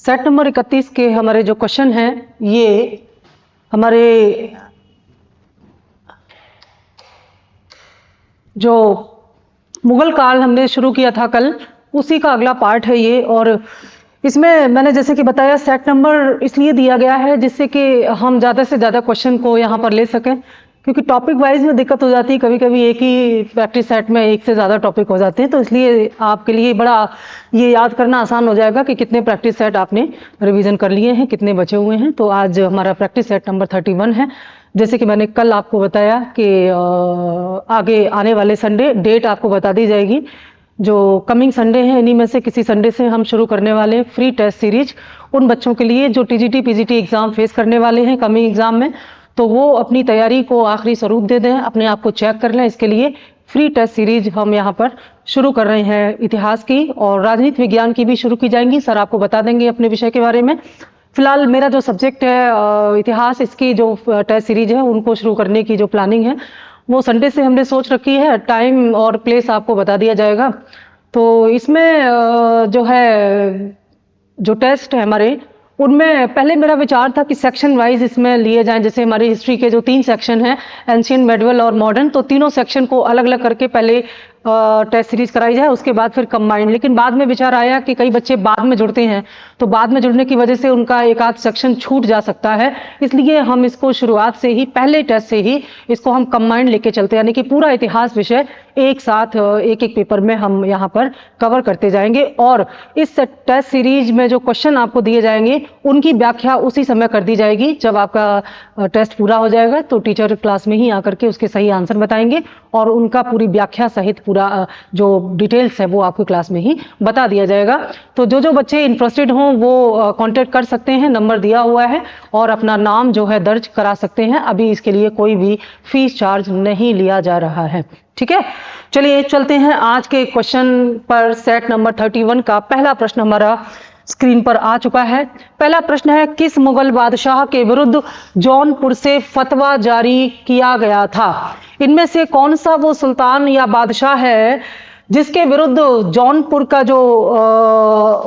Set number 31 के हमारे जो क्वेश्चन हैं ये हमारे जो मुगल काल हमने शुरू किया था कल, उसी का अगला पार्ट है ये। और इसमें मैंने जैसे कि बताया सेट नंबर इसलिए दिया गया है जिससे कि हम ज़्यादा से ज़्यादा क्वेश्चन को यहाँ पर ले सकें, क्योंकि टॉपिक वाइज में दिक्कत हो जाती है, कभी कभी एक ही प्रैक्टिस सेट में एक से ज़्यादा टॉपिक हो जाते हैं, तो इसलिए आपके लिए बड़ा ये याद करना आसान हो जाएगा कि कितने प्रैक्टिस सेट आपने रिवीजन कर लिए हैं, कितने बचे हुए हैं। तो आज हमारा प्रैक्टिस सेट नंबर 31 है। जैसे कि मैंने कल आपको बताया कि आगे आने वाले संडे डेट आपको बता दी जाएगी। जो कमिंग संडे हैं इन्हीं में से किसी संडे से हम शुरू करने वाले हैं फ्री टेस्ट सीरीज उन बच्चों के लिए जो टीजीटी पीजीटी एग्जाम फेस करने वाले हैं कमिंग एग्जाम में, तो वो अपनी तैयारी को आखिरी स्वरूप दे दें, अपने आप को चेक कर लें। इसके लिए फ्री टेस्ट सीरीज हम यहाँ पर शुरू कर रहे हैं। इतिहास की और राजनीति विज्ञान की भी शुरू की जाएंगी, सर आपको बता देंगे अपने विषय के बारे में। फिलहाल मेरा जो सब्जेक्ट है इतिहास, इसकी जो टेस्ट सीरीज है उनको शुरू करने की जो प्लानिंग है वो संडे से हमने सोच रखी है। टाइम और प्लेस आपको बता दिया जाएगा। तो इसमें जो है जो टेस्ट है हमारे, उनमें पहले मेरा विचार था कि सेक्शन वाइज इसमें लिए जाएं। जैसे हमारी हिस्ट्री के जो 3 सेक्शन हैं, एंशिएंट, मेडिवल और मॉडर्न, तो तीनों सेक्शन को अलग अलग करके पहले टेस्ट सीरीज कराई जाए, उसके बाद फिर कंबाइंड। लेकिन बाद में विचार आया कि कई बच्चे बाद में जुड़ते हैं, तो बाद में जुड़ने की वजह से उनका एक आध सेक्शन छूट जा सकता है, इसलिए हम इसको शुरुआत से ही पहले टेस्ट से ही इसको हम कंबाइंड लेके चलते हैं, यानी कि पूरा इतिहास विषय एक साथ एक एक पेपर में हम यहाँ पर कवर करते जाएंगे। और इस टेस्ट सीरीज में जो क्वेश्चन आपको दिए जाएंगे उनकी व्याख्या उसी समय कर दी जाएगी। जब आपका टेस्ट पूरा हो जाएगा तो टीचर क्लास में ही आकर के उसके सही आंसर बताएंगे और उनका पूरी व्याख्या सहित पूरा जो डिटेल्स है वो आपको क्लास में ही बता दिया जाएगा। तो जो बच्चे इंटरेस्टेड हों वो कांटेक्ट कर सकते हैं, नंबर दिया हुआ है, और अपना नाम जो है दर्ज करा सकते हैं। अभी इसके लिए कोई भी फीस चार्ज नहीं लिया जा रहा है, ठीक है। चलिए चलते हैं आज के क्वेश्चन पर। सेट नंबर 31 का पहला प्रश्न हमारा स्क्रीन पर आ चुका है। पहला प्रश्न है, किस मुगल बादशाह के विरुद्ध जौनपुर से फतवा जारी किया गया था? इनमें से कौन सा वो सुल्तान या बादशाह है जिसके विरुद्ध जौनपुर का जो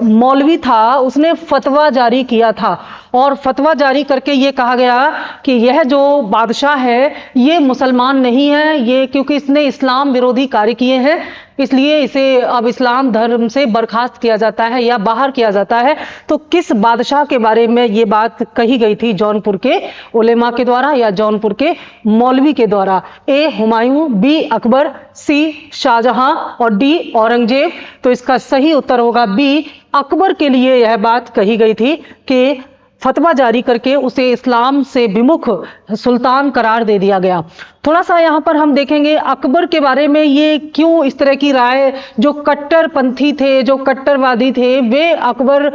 मौलवी था उसने फतवा जारी किया था? और फतवा जारी करके ये कहा गया कि यह जो बादशाह है ये मुसलमान नहीं है, ये क्योंकि इसने इस्लाम विरोधी कार्य किए हैं इसलिए इसे अब इस्लाम धर्म से बर्खास्त किया जाता है या बाहर किया जाता है। तो किस बादशाह के बारे में ये बात कही गई थी जौनपुर के उलेमा के द्वारा या जौनपुर के मौलवी के द्वारा? ए हुमायूं, बी अकबर, सी शाहजहां और डी औरंगजेब। तो इसका सही उत्तर होगा बी, अकबर के लिए यह बात कही गई थी कि फतवा जारी करके उसे इस्लाम से विमुख सुल्तान करार दे दिया गया। थोड़ा सा यहाँ पर हम देखेंगे अकबर के बारे में ये क्यों इस तरह की राय, जो कट्टरपंथी थे, जो कट्टरवादी थे, वे अकबर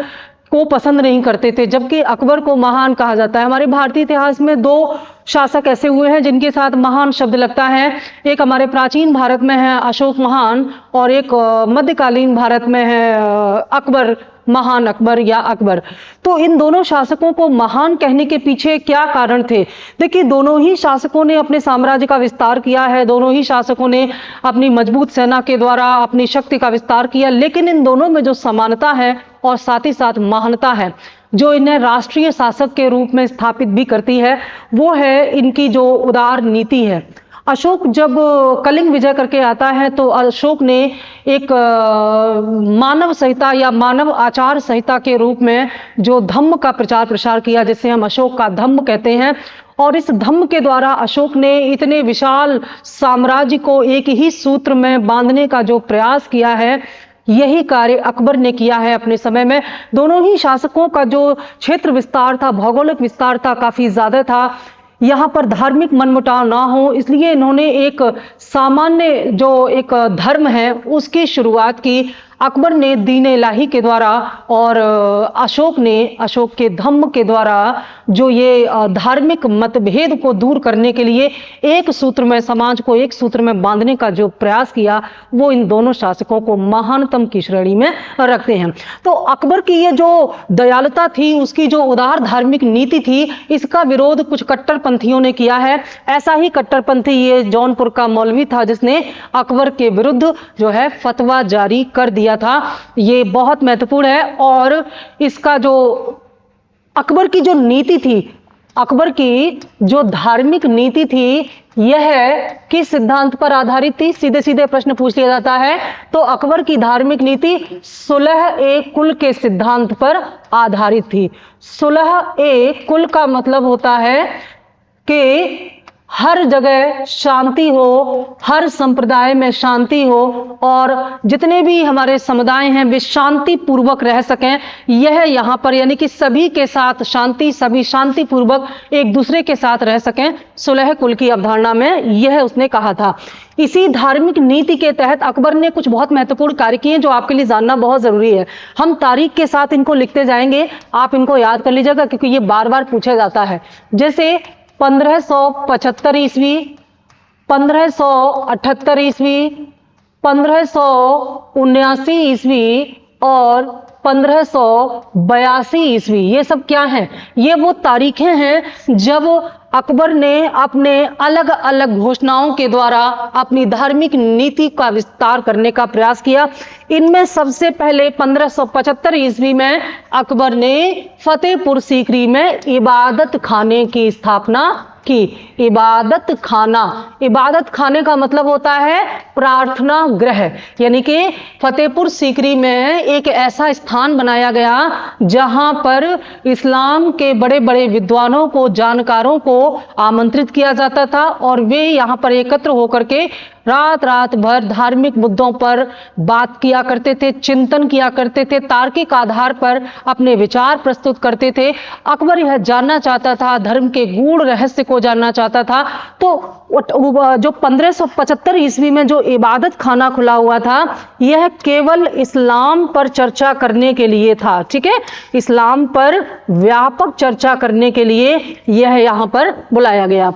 को पसंद नहीं करते थे, जबकि अकबर को महान कहा जाता है। हमारे भारतीय इतिहास में 2 शासक ऐसे हुए हैं जिनके साथ महान शब्द लगता है। एक हमारे प्राचीन भारत में है अशोक महान और एक मध्यकालीन भारत में है अकबर, महान अकबर या अकबर। तो इन दोनों शासकों को महान कहने के पीछे क्या कारण थे? देखिए, दोनों ही शासकों ने अपने साम्राज्य का विस्तार किया है, दोनों ही शासकों ने अपनी मजबूत सेना के द्वारा अपनी शक्ति का विस्तार किया, लेकिन इन दोनों में जो समानता है और साथ ही साथ महानता है जो इन्हें राष्ट्रीय शासक के रूप में स्थापित भी करती है, वो है इनकी जो उदार नीति है। अशोक जब कलिंग विजय करके आता है तो अशोक ने एक मानव संहिता या मानव आचार संहिता के रूप में जो धम्म का प्रचार प्रसार किया, जिसे हम अशोक का धम्म कहते हैं। और इस धम्म के द्वारा अशोक ने इतने विशाल साम्राज्य को एक ही सूत्र में बांधने का जो प्रयास किया है, यही कार्य अकबर ने किया है अपने समय में। दोनों ही शासकों का जो क्षेत्र विस्तार था, भौगोलिक विस्तार था, काफी ज्यादा था। यहाँ पर धार्मिक मनमुटाव ना हो इसलिए इन्होंने एक सामान्य जो एक धर्म है उसकी शुरुआत की। अकबर ने दीन इलाही के द्वारा और अशोक ने अशोक के धम्म के द्वारा जो ये धार्मिक मतभेद को दूर करने के लिए एक सूत्र में, समाज को एक सूत्र में बांधने का जो प्रयास किया, वो इन दोनों शासकों को महानतम की श्रेणी में रखते हैं। तो अकबर की ये जो दयालुता थी, उसकी जो उदार धार्मिक नीति थी, इसका विरोध कुछ कट्टरपंथियों ने किया है। ऐसा ही कट्टरपंथी ये जौनपुर का मौलवी था जिसने अकबर के विरुद्ध जो है फतवा जारी कर दिया किया था, ये बहुत महत्वपूर्ण है। और इसका जो अकबर की जो नीति थी, अकबर की जो धार्मिक नीति थी, यह किस सिद्धांत पर आधारित थी? सीधे सीधे प्रश्न पूछ लिया जाता है। तो अकबर की धार्मिक नीति सुलह ए कुल के सिद्धांत पर आधारित थी। सुलह ए कुल का मतलब होता है कि हर जगह शांति हो, हर संप्रदाय में शांति हो और जितने भी हमारे समुदाय हैं वे शांति पूर्वक रह सकें। यह यहाँ पर यानी कि सभी के साथ शांति, सभी शांति पूर्वक एक दूसरे के साथ रह सकें, सुलह कुल की अवधारणा में यह उसने कहा था। इसी धार्मिक नीति के तहत अकबर ने कुछ बहुत महत्वपूर्ण कार्य किए जो आपके लिए जानना बहुत जरूरी है। हम तारीख के साथ इनको लिखते जाएंगे, आप इनको याद कर लीजिएगा क्योंकि ये बार बार पूछा जाता है। जैसे 1575 ईस्वी, 1578 ईस्वी, 1579 ईस्वी और 1582 ईस्वी, ये सब क्या हैं? ये वो तारीखें हैं जब अकबर ने अपने अलग अलग घोषणाओं के द्वारा अपनी धार्मिक नीति का विस्तार करने का प्रयास किया। इनमें सबसे पहले 1575 ईस्वी में अकबर ने फतेहपुर सीकरी में इबादत खाने की स्थापना की। इबादत खाना, इबादत खाने का मतलब होता है प्रार्थना गृह, यानी कि फतेहपुर सीकरी में एक ऐसा स्थान बनाया गया जहां पर इस्लाम के बड़े बड़े विद्वानों को, जानकारों को आमंत्रित किया जाता था और वे यहां पर एकत्र होकर के रात रात भर धार्मिक मुद्दों पर बात किया करते थे, चिंतन किया करते थे, तार्किक आधार पर अपने विचार प्रस्तुत करते थे। अकबर यह जानना चाहता था, धर्म के गूढ़ रहस्य को जानना चाहता था। तो जो 1575 ईस्वी में जो इबादत खाना खुला हुआ था, यह केवल इस्लाम पर चर्चा करने के लिए था। ठीक है, इस्लाम पर व्यापक चर्चा करने के लिए यह यहाँ पर बुलाया गया,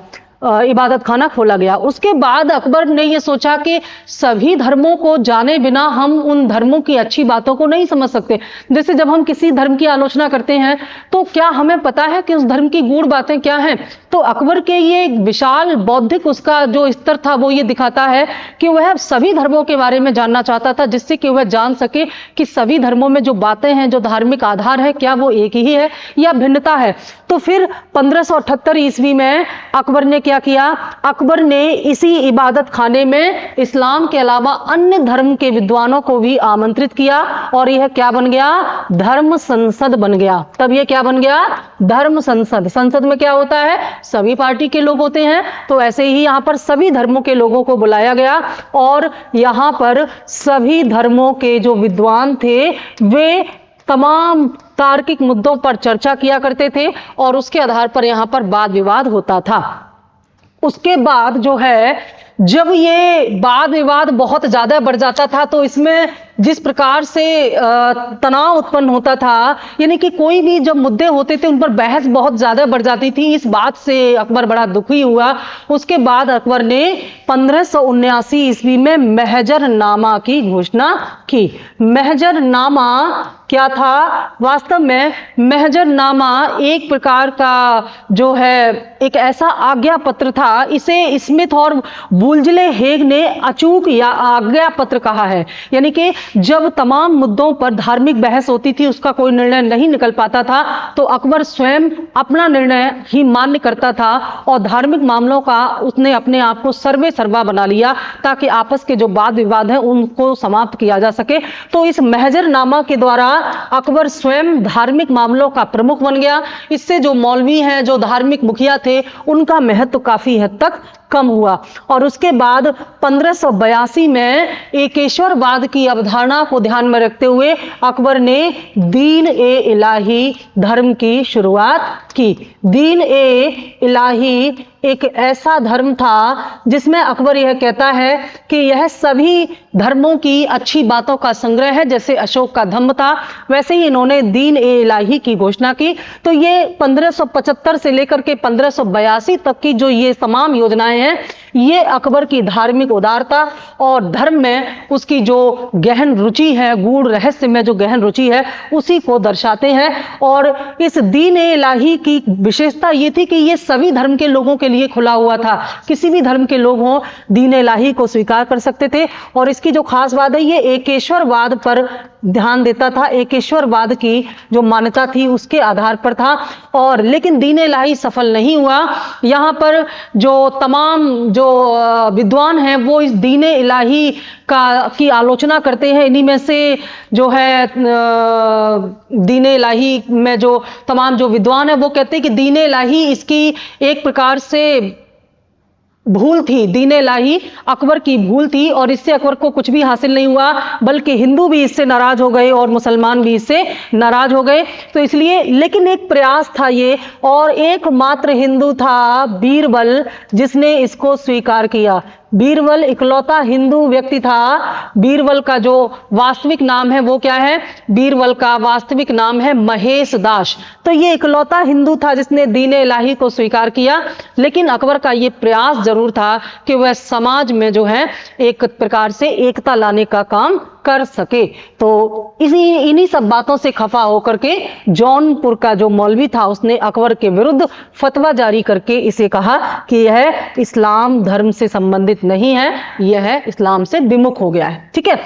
इबादत खाना खोला गया। उसके बाद अकबर ने यह सोचा कि सभी धर्मों को जाने बिना हम उन धर्मों की अच्छी बातों को नहीं समझ सकते। जैसे जब हम किसी धर्म की आलोचना करते हैं तो क्या हमें पता है कि उस धर्म की गूढ़ बातें क्या हैं? तो अकबर के ये विशाल बौद्धिक उसका जो स्तर था वो ये दिखाता है कि वह सभी धर्मों के बारे में जानना चाहता था, जिससे कि वह जान सके कि सभी धर्मों में जो बातें हैं, जो धार्मिक आधार है, क्या वो एक ही है या भिन्नता है। तो फिर 1578 ईस्वी में अकबर ने क्या किया? अकबर ने इसी इबादत खाने में इस्लाम के अलावा अन्य धर्म के विद्वानों को भी आमंत्रित किया और यह क्या बन गया? धर्म संसद बन गया। तब यह क्या बन गया? धर्म संसद। संसद में क्या होता है? सभी पार्टी के लोग होते हैं। तो ऐसे ही यहां पर सभी धर्मों के लोगों को बुलाया गया और यहां पर सभी धर्मों के जो विद्वान थे वे तमाम तार्किक मुद्दों पर चर्चा किया करते थे और उसके आधार पर यहां पर वाद विवाद होता था। उसके बाद जो है, जब ये वाद विवाद बहुत ज्यादा बढ़ जाता था तो इसमें जिस प्रकार से तनाव उत्पन्न होता था, यानी कि कोई भी जब मुद्दे होते थे उन पर बहस बहुत ज्यादा बढ़ जाती थी। इस बात से अकबर बड़ा दुखी हुआ। उसके बाद अकबर ने 1579 ईस्वी में महजरनामा की घोषणा की। महजरनामा क्या था? वास्तव में महजरनामा एक प्रकार का जो है एक ऐसा आज्ञा पत्र था। इसे स्मिथ और वुल्जले हेग ने अचूक या आज्ञा पत्र कहा है। यानी कि जब तमाम मुद्दों पर धार्मिक बहस होती थी, उसका कोई निर्णय नहीं निकल पाता था, तो अकबर स्वयं अपना निर्णय ही मान्य करता था और धार्मिक मामलों का उसने अपने आप को सर्वे सर्वा बना लिया ताकि आपस के जो वाद विवाद हैं उनको समाप्त किया जा सके। तो इस महजरनामा के द्वारा अकबर स्वयं धार्मिक मामलों का प्रमुख बन गया। इससे जो मौलवी हैं, जो धार्मिक मुखिया थे, उनका महत्व काफी हद तक कम हुआ। और उसके बाद 1582 में एकेश्वरवाद की अवधारणा को ध्यान में रखते हुए अकबर ने दीन ए इलाही धर्म की शुरुआत की। दीन ए इलाही एक ऐसा धर्म था जिसमें अकबर यह कहता है कि यह सभी धर्मों की अच्छी बातों का संग्रह है। जैसे अशोक का धम्म था, वैसे ही इन्होंने दीन ए इलाही की घोषणा की। तो ये 1575 से लेकर के 1582 तक की जो ये तमाम योजनाएं हैं, ये अकबर की धार्मिक उदारता और धर्म में उसकी जो गहन रुचि है, गूढ़ रहस्य में जो गहन रुचि है, उसी को दर्शाते हैं। और इस दीन ए इलाही की विशेषता ये थी कि ये सभी धर्म के लोगों के लिए लिए खुला हुआ था। किसी भी धर्म के लोग हों, दीन इलाही को स्वीकार कर सकते थे। और इसकी जो खास बात है, ये एकेश्वरवाद पर ध्यान देता था, एकेश्वरवाद की जो मान्यता थी उसके आधार पर था। और लेकिन दीन इलाही सफल नहीं हुआ। यहाँ पर जो तमाम जो विद्वान हैं वो इस दीन इलाही की आलोचना करते हैं। इन्हीं में से जो है दीन इलाही में जो तमाम जो विद्वान हैं वो कहते हैं कि दीन इलाही इसकी एक प्रकार से भूल थी, दीन इलाही अकबर की भूल थी, और इससे अकबर को कुछ भी हासिल नहीं हुआ, बल्कि हिंदू भी इससे नाराज हो गए और मुसलमान भी इससे नाराज हो गए। तो इसलिए, लेकिन एक प्रयास था ये, और एकमात्र हिंदू था बीरबल जिसने इसको स्वीकार किया। बीरबल इकलौता हिंदू व्यक्ति था। बीरबल का जो वास्तविक नाम है वो क्या है? बीरबल का वास्तविक नाम है महेश दास। तो ये इकलौता हिंदू था जिसने दीन इलाही को स्वीकार किया। लेकिन अकबर का ये प्रयास जरूर था कि वह समाज में जो है एक प्रकार से एकता लाने का काम कर सके। तो इन्हीं सब बातों से खफा होकर के जौनपुर का जो मौलवी था उसने अकबर के विरुद्ध फतवा जारी करके इसे कहा कि यह इस्लाम धर्म से संबंधित नहीं है, यह इस्लाम से विमुख हो गया है। ठीक है,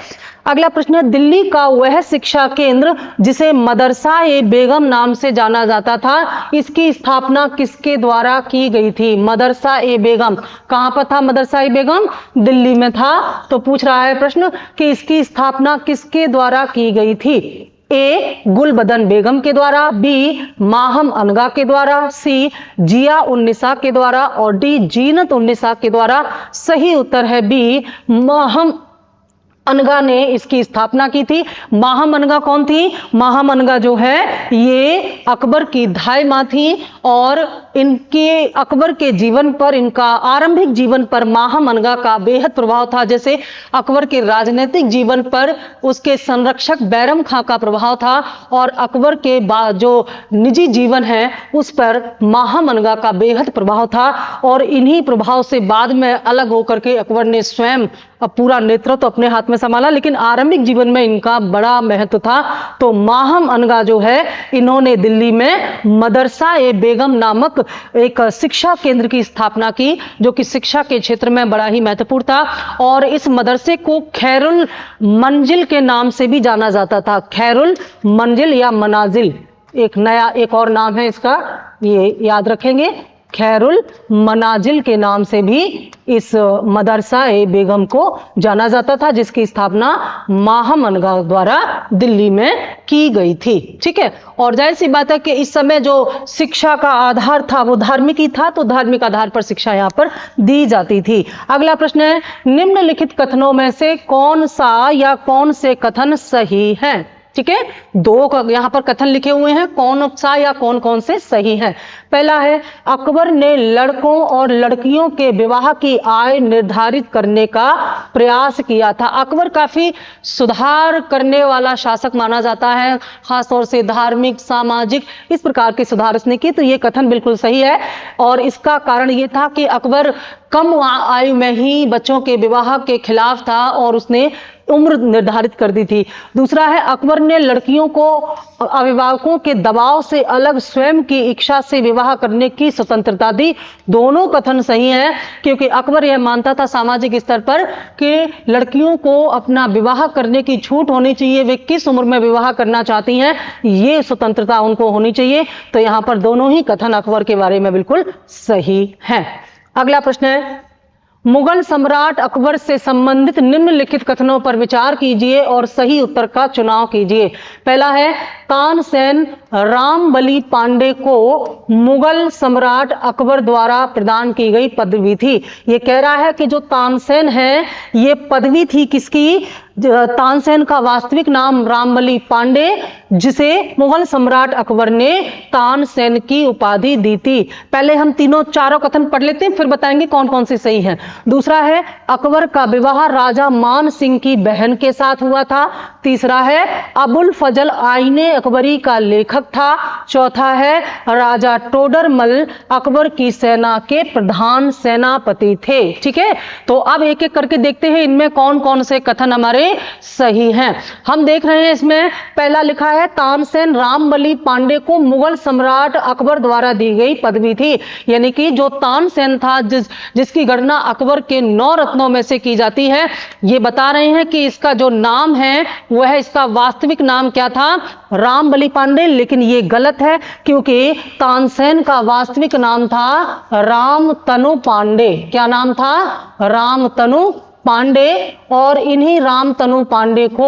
अगला प्रश्न है, दिल्ली का वह शिक्षा केंद्र जिसे मदरसा-ए-बेगम नाम से जाना जाता था, इसकी स्थापना किसके द्वारा की गई थी? मदरसा-ए-बेगम कहां पर था? मदरसा-ए-बेगम दिल्ली में था। तो पूछ रहा है प्रश्न कि इसकी स्थापना किसके द्वारा की गई थी? ए गुलबदन बेगम के द्वारा, बी माहम अनगा के द्वारा, सी जिया उन्निसा के द्वारा, और डी जीनत उन्निसा के द्वारा। सही उत्तर है बी, माहम अनगा ने इसकी स्थापना की थी। माहम अनगा कौन थी? माहम अनगा जो है ये अकबर की धाई मां थी, और इनके अकबर के जीवन पर, इनका आरंभिक जीवन पर माहम अनगा का बेहद प्रभाव था। जैसे अकबर के राजनीतिक जीवन पर उसके संरक्षक बैरम खां का प्रभाव था, और अकबर के जो निजी जीवन है उस पर माहम अनगा का बेहद प्रभाव था। और इन्हीं प्रभाव से बाद में अलग होकर के अकबर ने स्वयं पूरा नेतृत्व अपने हाथ में संभाला, लेकिन आरंभिक जीवन में इनका बड़ा महत्व था। तो माहम अनगा जो है इन्होंने दिल्ली में मदरसा-ए-बेगम नामक एक शिक्षा केंद्र की स्थापना की, जो कि शिक्षा के क्षेत्र में बड़ा ही महत्वपूर्ण था। और इस मदरसे को खैरुल मंजिल के नाम से भी जाना जाता था। खैरुल मंजिल या मनाजिल एक और नाम है इसका, ये याद रखेंगे। खैरुल मनाजिल के नाम से भी इस मदरसा-ए-बेगम को जाना जाता था, जिसकी स्थापना माहम अनगा द्वारा दिल्ली में की गई थी। ठीक है, और जाहिर सी बात है कि इस समय जो शिक्षा का आधार था वो धार्मिक ही था, तो धार्मिक आधार पर शिक्षा यहाँ पर दी जाती थी। अगला प्रश्न है, निम्नलिखित कथनों में से कौन सा या कौन से कथन सही है? ठीक है, दो यहाँ पर कथन लिखे हुए हैं, कौन सा या कौन कौन से सही हैं। पहला है, अकबर ने लड़कों और लड़कियों के विवाह की आय निर्धारित करने का प्रयास किया था। अकबर काफी सुधार करने वाला शासक माना जाता है, खासतौर से धार्मिक, सामाजिक, इस प्रकार के सुधार उसने किए। तो ये कथन बिल्कुल सही है, और इसका कारण ये था कि अकबर कम आयु में ही बच्चों के विवाह के खिलाफ था और उसने उम्र निर्धारित कर दी थी। दूसरा है, अकबर ने लड़कियों को अभिभावकों के दबाव से अलग स्वयं की इच्छा से विवाह करने की स्वतंत्रता दी। दोनों कथन सही हैं, क्योंकि अकबर यह मानता था सामाजिक स्तर पर कि लड़कियों को अपना विवाह करने की छूट होनी चाहिए, वे किस उम्र में विवाह करना चाहती हैं ये स्वतंत्रता उनको होनी चाहिए। तो यहाँ पर दोनों ही कथन अकबर के बारे में बिल्कुल सही हैं। अगला प्रश्न है, मुगल सम्राट अकबर से संबंधित निम्नलिखित कथनों पर विचार कीजिए और सही उत्तर का चुनाव कीजिए। पहला है, तानसेन रामबली पांडे को मुगल सम्राट अकबर द्वारा प्रदान की गई पदवी थी। ये कह रहा है कि जो तानसेन है ये पदवी थी किसकी? तानसेन का वास्तविक नाम रामबली पांडे, जिसे मुगल सम्राट अकबर ने तानसेन की उपाधि दी थी। पहले हम चारों कथन पढ़ लेते हैं, फिर बताएंगे कौन कौन से सही हैं। दूसरा है, अकबर का विवाह राजा मान सिंह की बहन के साथ हुआ था। तीसरा है, अबुल फजल आईने अकबरी का लेखक था। चौथा है राजा टोडरमल अकबर की सेना के प्रधान सेनापति थे। ठीक है, तो अब एक एक करके देखते हैं इनमें कौन कौन से कथन हमारे सही हैं। हम देख रहे हैं इसमें पहला लिखा है तानसेन रामबली पांडे को मुगल सम्राट अकबर द्वारा दी गई पदवी थी। यानी कि जो तानसेन था जिसकी गणना अकबर के 9 रत्नों में से की जाती है, ये बता रहे हैं कि इसका जो नाम है वह इसका वास्तविक नाम क्या था, रामबली पांडे। लेकिन ये गलत है क्योंकि तानसेन का वास्तविक नाम था रामतनु पांडे। क्या नाम था, रामतनु पांडे। और इन्हीं रामतनु पांडे को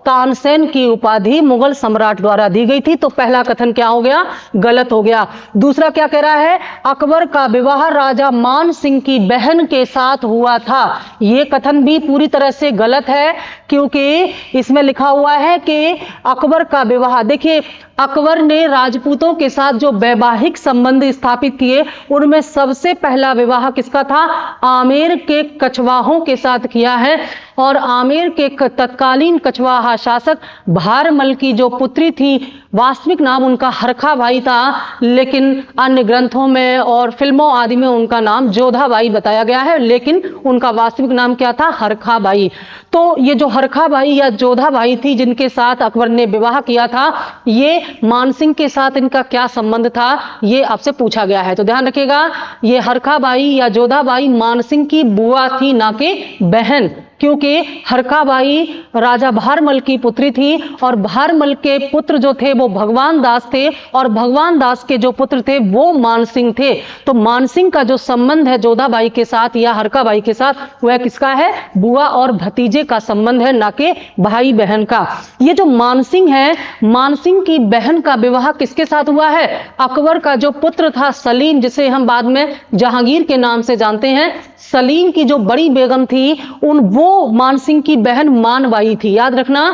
तानसेन की उपाधि मुगल सम्राट द्वारा दी गई थी। तो पहला कथन क्या हो गया, गलत हो गया। दूसरा क्या कह रहा है, अकबर का विवाह राजा मान सिंह की बहन के साथ हुआ था। यह कथन भी पूरी तरह से गलत है क्योंकि इसमें लिखा हुआ है कि अकबर का विवाह, देखिए अकबर ने राजपूतों के साथ जो वैवाहिक संबंध स्थापित किए उनमें सबसे पहला विवाह किसका था, आमेर के कछवाहों के साथ किया है। और आमेर के तत्कालीन कछवाहा शासक भारमल की जो पुत्री थी, वास्तविक नाम उनका हरखा बाई था, लेकिन अन्य ग्रंथों में और फिल्मों आदि में उनका नाम जोधा बाई बताया गया है, लेकिन उनका वास्तविक नाम क्या था, हरखा बाई। तो ये जो हरखा बाई या जोधा बाई थी जिनके साथ अकबर ने विवाह किया था, ये मानसिंह के साथ इनका क्या संबंध था, ये आपसे पूछा गया है। तो ध्यान रखिएगा, ये हरखा बाई या जोधा बाई मानसिंह की बुआ थी, ना कि बहन, क्योंकि हरखा बाई राजा भारमल की पुत्री थी और भारमल के पुत्र जो थे वो भगवान दास थे और भगवान दास के जो पुत्र थे वो मानसिंह थे। तो मानसिंह का जो संबंध है जोधा बाई के साथ या हरखा बाई के साथ, वह किसका है, बुआ और भतीजे का संबंध है, ना कि भाई बहन का। ये जो मानसिंह है, मानसिंह की बहन का विवाह किसके साथ हुआ है, अकबर का जो पुत्र था सलीम, जिसे हम बाद में जहांगीर के नाम से जानते हैं, सलीम की जो बड़ी बेगम थी वो मानसिंह की बहन मानबाई थी। याद रखना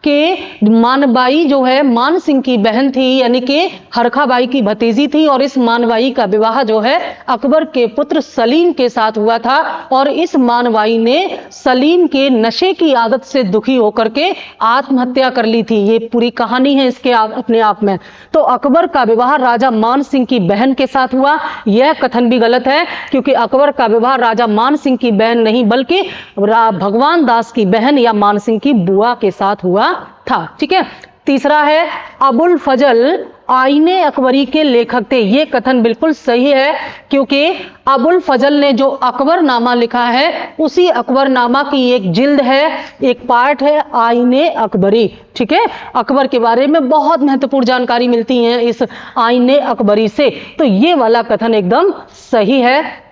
कि मानबाई जो है मानसिंह की बहन थी, यानी कि हरखा बाई की भतीजी थी। और इस मानबाई का विवाह जो है अकबर के पुत्र सलीम के साथ हुआ था और इस मानबाई ने सलीम के नशे की आदत से दुखी होकर के आत्महत्या कर ली थी। ये पूरी कहानी है इसके अपने आप में। तो अकबर का विवाह राजा मान सिंह की बहन के साथ हुआ, यह कथन भी गलत है क्योंकि अकबर का विवाह राजा मान सिंह की बहन नहीं बल्कि भगवान दास की बहन या मान सिंह की बुआ के साथ हुआ था। ठीक है, तीसरा है अबुल फजल आईने अकबरी के लेखक थे। ये कथन बिल्कुल सही है क्योंकि अबुल फजल ने जो अकबरनामा लिखा है उसी अकबरनामा की एक जिल्द है, एक पार्ट है आईने अकबरी। ठीक है, अकबर के बारे में बहुत महत्वपूर्ण जानकारी मिलती है इस आईने अकबरी से। तो ये वाला कथन एकदम सही है।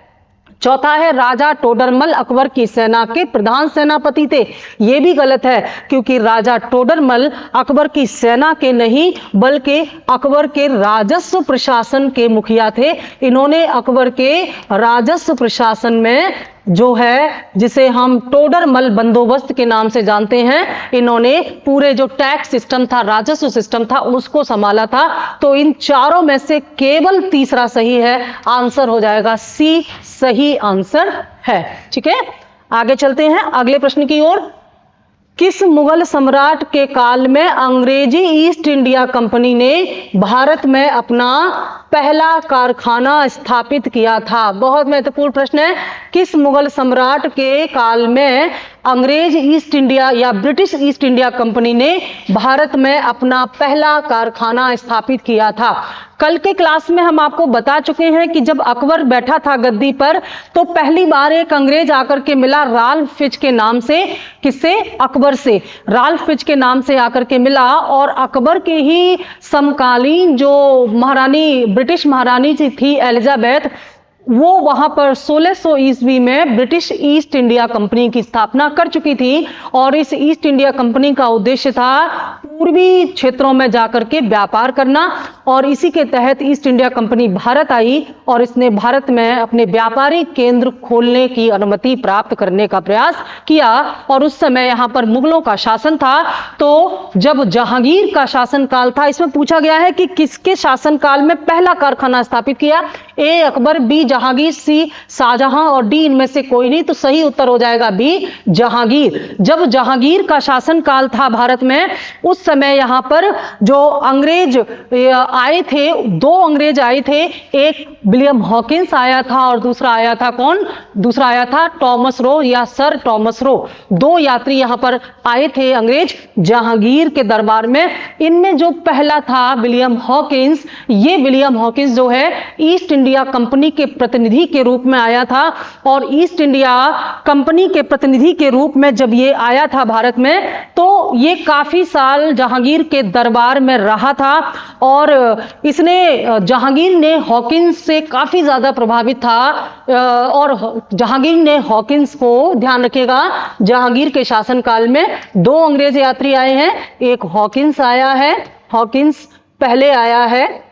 चौथा है राजा टोडरमल अकबर की सेना के प्रधान सेनापति थे। यह भी गलत है क्योंकि राजा टोडरमल अकबर की सेना के नहीं बल्कि अकबर के राजस्व प्रशासन के मुखिया थे। इन्होंने अकबर के राजस्व प्रशासन में जो है जिसे हम टोडरमल बंदोबस्त के नाम से जानते हैं, इन्होंने पूरे जो टैक्स सिस्टम था, राजस्व सिस्टम था, उसको संभाला था। तो इन चारों में से केवल तीसरा सही है, आंसर हो जाएगा सी, सही आंसर है। ठीक है, आगे चलते हैं अगले प्रश्न की ओर। किस मुगल सम्राट के काल में अंग्रेजी ईस्ट इंडिया कंपनी ने भारत में अपना पहला कारखाना स्थापित किया था? बहुत महत्वपूर्ण प्रश्न है। किस मुगल सम्राट के काल में अंग्रेज ईस्ट इंडिया या ब्रिटिश ईस्ट इंडिया कंपनी ने भारत में अपना पहला कारखाना स्थापित किया था? कल के क्लास में हम आपको बता चुके हैं कि जब अकबर बैठा था गद्दी पर तो पहली बार एक अंग्रेज आकर के मिला राल्फ फिच के नाम से। किससे? अकबर से। राल्फ फिच के नाम से आकर के मिला और अकबर के ही समकालीन जो महारानी, ब्रिटिश महारानी थी एलिजाबेथ, वो वहां पर 1600 ईस्वी में ब्रिटिश ईस्ट इंडिया कंपनी की स्थापना कर चुकी थी। और इस ईस्ट इंडिया कंपनी का उद्देश्य था पूर्वी क्षेत्रों में जाकर के व्यापार करना और इसी के तहत ईस्ट इंडिया कंपनी भारत आई और इसने भारत में अपने व्यापारिक केंद्र खोलने की अनुमति प्राप्त करने का प्रयास किया। और उस समय यहां पर मुगलों का शासन था। तो जब जहांगीर का शासनकाल था, इसमें पूछा गया है कि किसके शासनकाल में पहला कारखाना स्थापित किया? ए अकबर, बी जहांगीर, सी शाहजहां और डी इनमें से कोई नहीं। तो सही उत्तर हो जाएगा बी जहांगीर। जब जहांगीर का शासनकाल था भारत में, उस समय यहां पर जो अंग्रेज आए थे, दो अंग्रेज आए थे, एक विलियम हॉकिंस आया था और दूसरा आया था कौन? दूसरा आया था थॉमस रो या सर थॉमस रो। दो यात्री यहां पर आए थे अंग्रेज जहांगीर के दरबार में। इनमें जो पहला था विलियम हॉकिंस, ये विलियम हॉकिंस जो है ईस्ट इंडिया कंपनी के प्रतिनिधि के रूप में आया था और ईस्ट इंडिया कंपनी के प्रतिनिधि के रूप में जब ये आया था भारत में, तो ये काफी साल जहांगीर के दरबार में रहा था और इसने जहांगीर ने हॉकिंस से काफी ज्यादा प्रभावित था और जहांगीर ने हॉकिंस को, ध्यान रखिएगा, जहांगीर के शासनकाल में दो अंग्रेज यात्री आए हैं, एक हॉकिंस आया है, हॉकिंस पहले आया है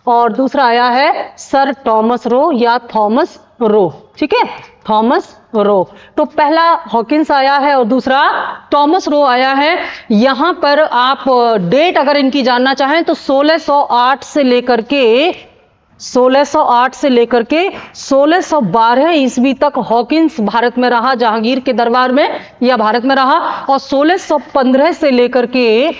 और दूसरा आया है सर थॉमस रो या थॉमस रो। ठीक है, थॉमस रो। तो पहला हॉकिंस आया है और दूसरा थॉमस रो आया है। यहां पर आप डेट अगर इनकी जानना चाहें तो 1608 से लेकर के 1612 ईस्वी तक हॉकिंस भारत में रहा, जहांगीर के दरबार में या भारत में रहा और 1615 से लेकर के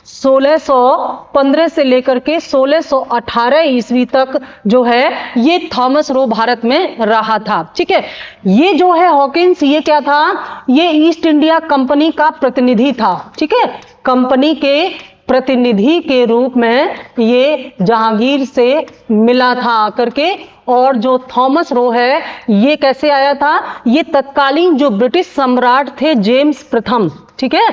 1618 ईस्वी तक जो है ये थॉमस रो भारत में रहा था। ठीक है, ये जो है हॉकिंस, ये क्या था? ये ईस्ट इंडिया कंपनी का प्रतिनिधि था। ठीक है, कंपनी के प्रतिनिधि के रूप में ये जहांगीर से मिला था आकर के। और जो थॉमस रो है ये कैसे आया था? ये तत्कालीन जो ब्रिटिश सम्राट थे जेम्स प्रथम, ठीक है,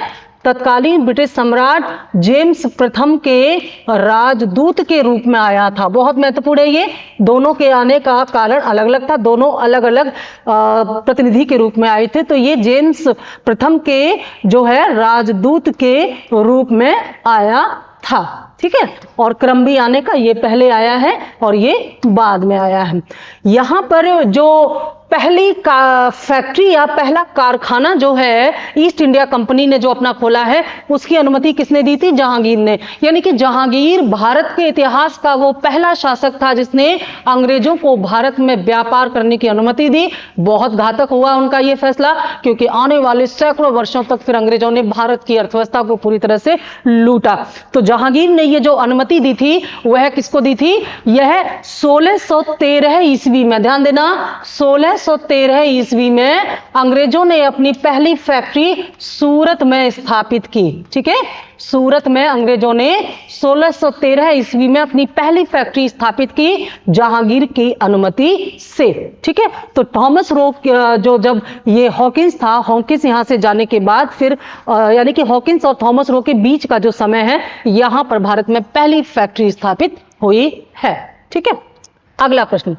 तत्कालीन ब्रिटिश सम्राट जेम्स प्रथम के राजदूत के रूप में आया था। बहुत महत्वपूर्ण है ये, दोनों के आने का कारण अलग अलग था, दोनों अलग अलग प्रतिनिधि के रूप में आए थे। तो ये जेम्स प्रथम के जो है राजदूत के रूप में आया था। ठीक है, और क्रम भी आने का, ये पहले आया है और ये बाद में आया है। यहां पर जो पहली फैक्ट्री या पहला कारखाना जो है ईस्ट इंडिया कंपनी ने जो अपना खोला है, उसकी अनुमति किसने दी थी? जहांगीर ने। यानी कि जहांगीर भारत के इतिहास का वो पहला शासक था जिसने अंग्रेजों को भारत में व्यापार करने की अनुमति दी। बहुत घातक हुआ उनका ये फैसला, क्योंकि आने वाले सैकड़ों वर्षों तक फिर अंग्रेजों ने भारत की अर्थव्यवस्था को पूरी तरह से लूटा। तो जहांगीर ने ये जो अनुमति दी थी वह किसको दी थी? यह 1613 ईस्वी में, ध्यान देना, 1613 ईस्वी में अंग्रेजों ने अपनी पहली फैक्ट्री सूरत में स्थापित की। ठीक है, सूरत में अंग्रेजों ने 1613 ईस्वी में अपनी पहली फैक्ट्री स्थापित की जहांगीर की अनुमति से। ठीक है, तो थॉमस रो जो जब ये हॉकिंस था, हॉकिंस यहां से जाने के बाद फिर यानी कि हॉकिंस और थॉमस रो के बीच का जो समय है, यहां पर भारत में पहली फैक्ट्री स्थापित हुई है। ठीक है, अगला प्रश्न,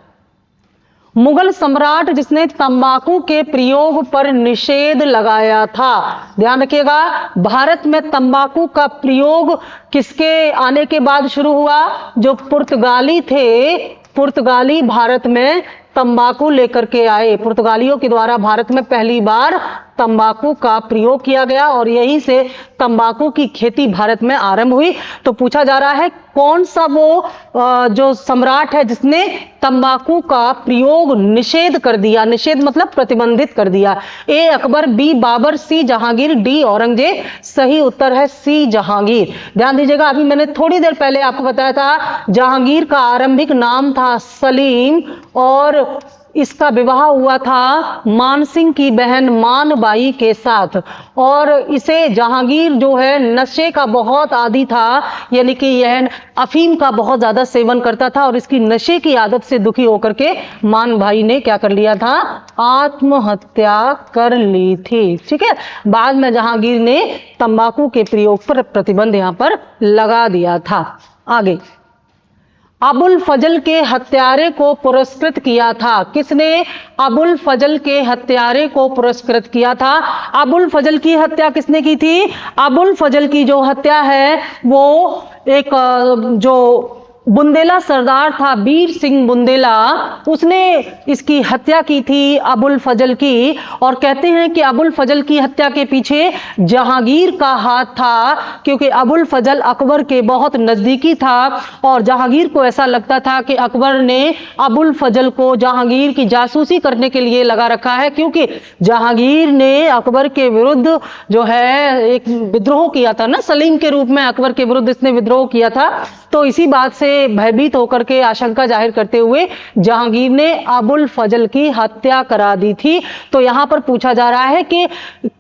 मुगल सम्राट जिसने तंबाकू के प्रयोग पर निषेध लगाया था। ध्यान रखिएगा, भारत में तंबाकू का प्रयोग किसके आने के बाद शुरू हुआ? जो पुर्तगाली थे, पुर्तगाली भारत में तंबाकू लेकर के आए। पुर्तगालियों के द्वारा भारत में पहली बार तंबाकू का प्रयोग किया गया और यहीं से तंबाकू की खेती भारत में आरंभ हुई। तो पूछा जा रहा है कौन सा वो जो सम्राट है जिसने तंबाकू का प्रयोग निषेध कर दिया? निषेध मतलब प्रतिबंधित कर दिया। ए अकबर, बी बाबर, सी जहांगीर, डी औरंगजेब। सही उत्तर है सी जहांगीर। ध्यान दीजिएगा, अभी मैंने थोड़ी देर पहले आपको बताया था जहांगीर का आरंभिक नाम था सलीम और इसका विवाह हुआ था मानसिंह की बहन मानबाई के साथ। और इसे जहांगीर जो है नशे का बहुत आदी था, यानी कि यह अफीम का बहुत ज्यादा सेवन करता था और इसकी नशे की आदत से दुखी होकर के मानबाई ने क्या कर लिया था? आत्महत्या कर ली थी। ठीक है, बाद में जहांगीर ने तंबाकू के प्रयोग पर प्रतिबंध यहां पर लगा दिया था। आगे, अबुल फजल के हत्यारे को पुरस्कृत किया था। किसने अबुल फजल के हत्यारे को पुरस्कृत किया था? अबुल फजल की हत्या किसने की थी? अबुल फजल की जो हत्या है वो एक जो बुंदेला सरदार था, वीर सिंह बुंदेला, उसने इसकी हत्या की थी अबुल फजल की। और कहते हैं कि अबुल फजल की हत्या के पीछे जहांगीर का हाथ था, क्योंकि अबुल फजल अकबर के बहुत नजदीकी था और जहांगीर को ऐसा लगता था कि अकबर ने अबुल फजल को जहांगीर की जासूसी करने के लिए लगा रखा है, क्योंकि जहांगीर ने अकबर के विरुद्ध जो है एक विद्रोह किया था ना, सलीम के रूप में अकबर के विरुद्ध इसने विद्रोह किया था। तो इसी बात से भयभीत होकर के आशंका जाहिर करते हुए जहांगीर ने अबुल फजल की हत्या करा दी थी। तो यहां पर पूछा जा रहा है कि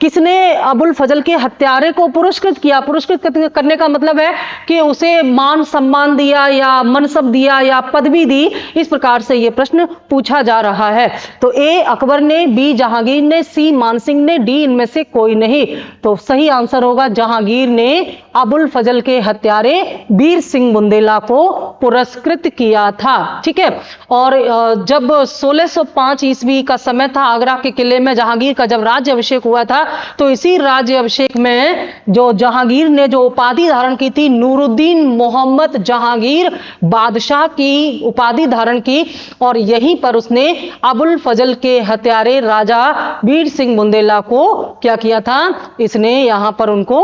किसने अबुल फजल के हत्यारे को पुरस्कृत किया। पुरस्कृत करने का मतलब है कि उसे मान सम्मान दिया या मनसब दिया या पदवी दी, इस प्रकार से यह प्रश्न पूछा जा रहा है। तो ए अकबर ने, बी जहांगीर ने, सी मानसिंह ने, डी इनमें से कोई नहीं। तो सही आंसर होगा जहांगीर ने अबुल फजल के हत्यारे वीर सिंह बुंदेला को पुरस्कृत किया था। ठीक है। और जब 1605 ईस्वी का समय था, आगरा के किले में जहांगीर का जब राज्य अभिषेक हुआ था, तो इसी राज्य अभिषेक में जो जहांगीर ने जो उपाधि धारण की थी, नूरुद्दीन मोहम्मद जहांगीर बादशाह की उपाधि धारण की, और यहीं पर उसने अबुल फजल के हत्यारे राजा वीर सिंह बुंदेला को क्या किया था, इसने यहां पर उनको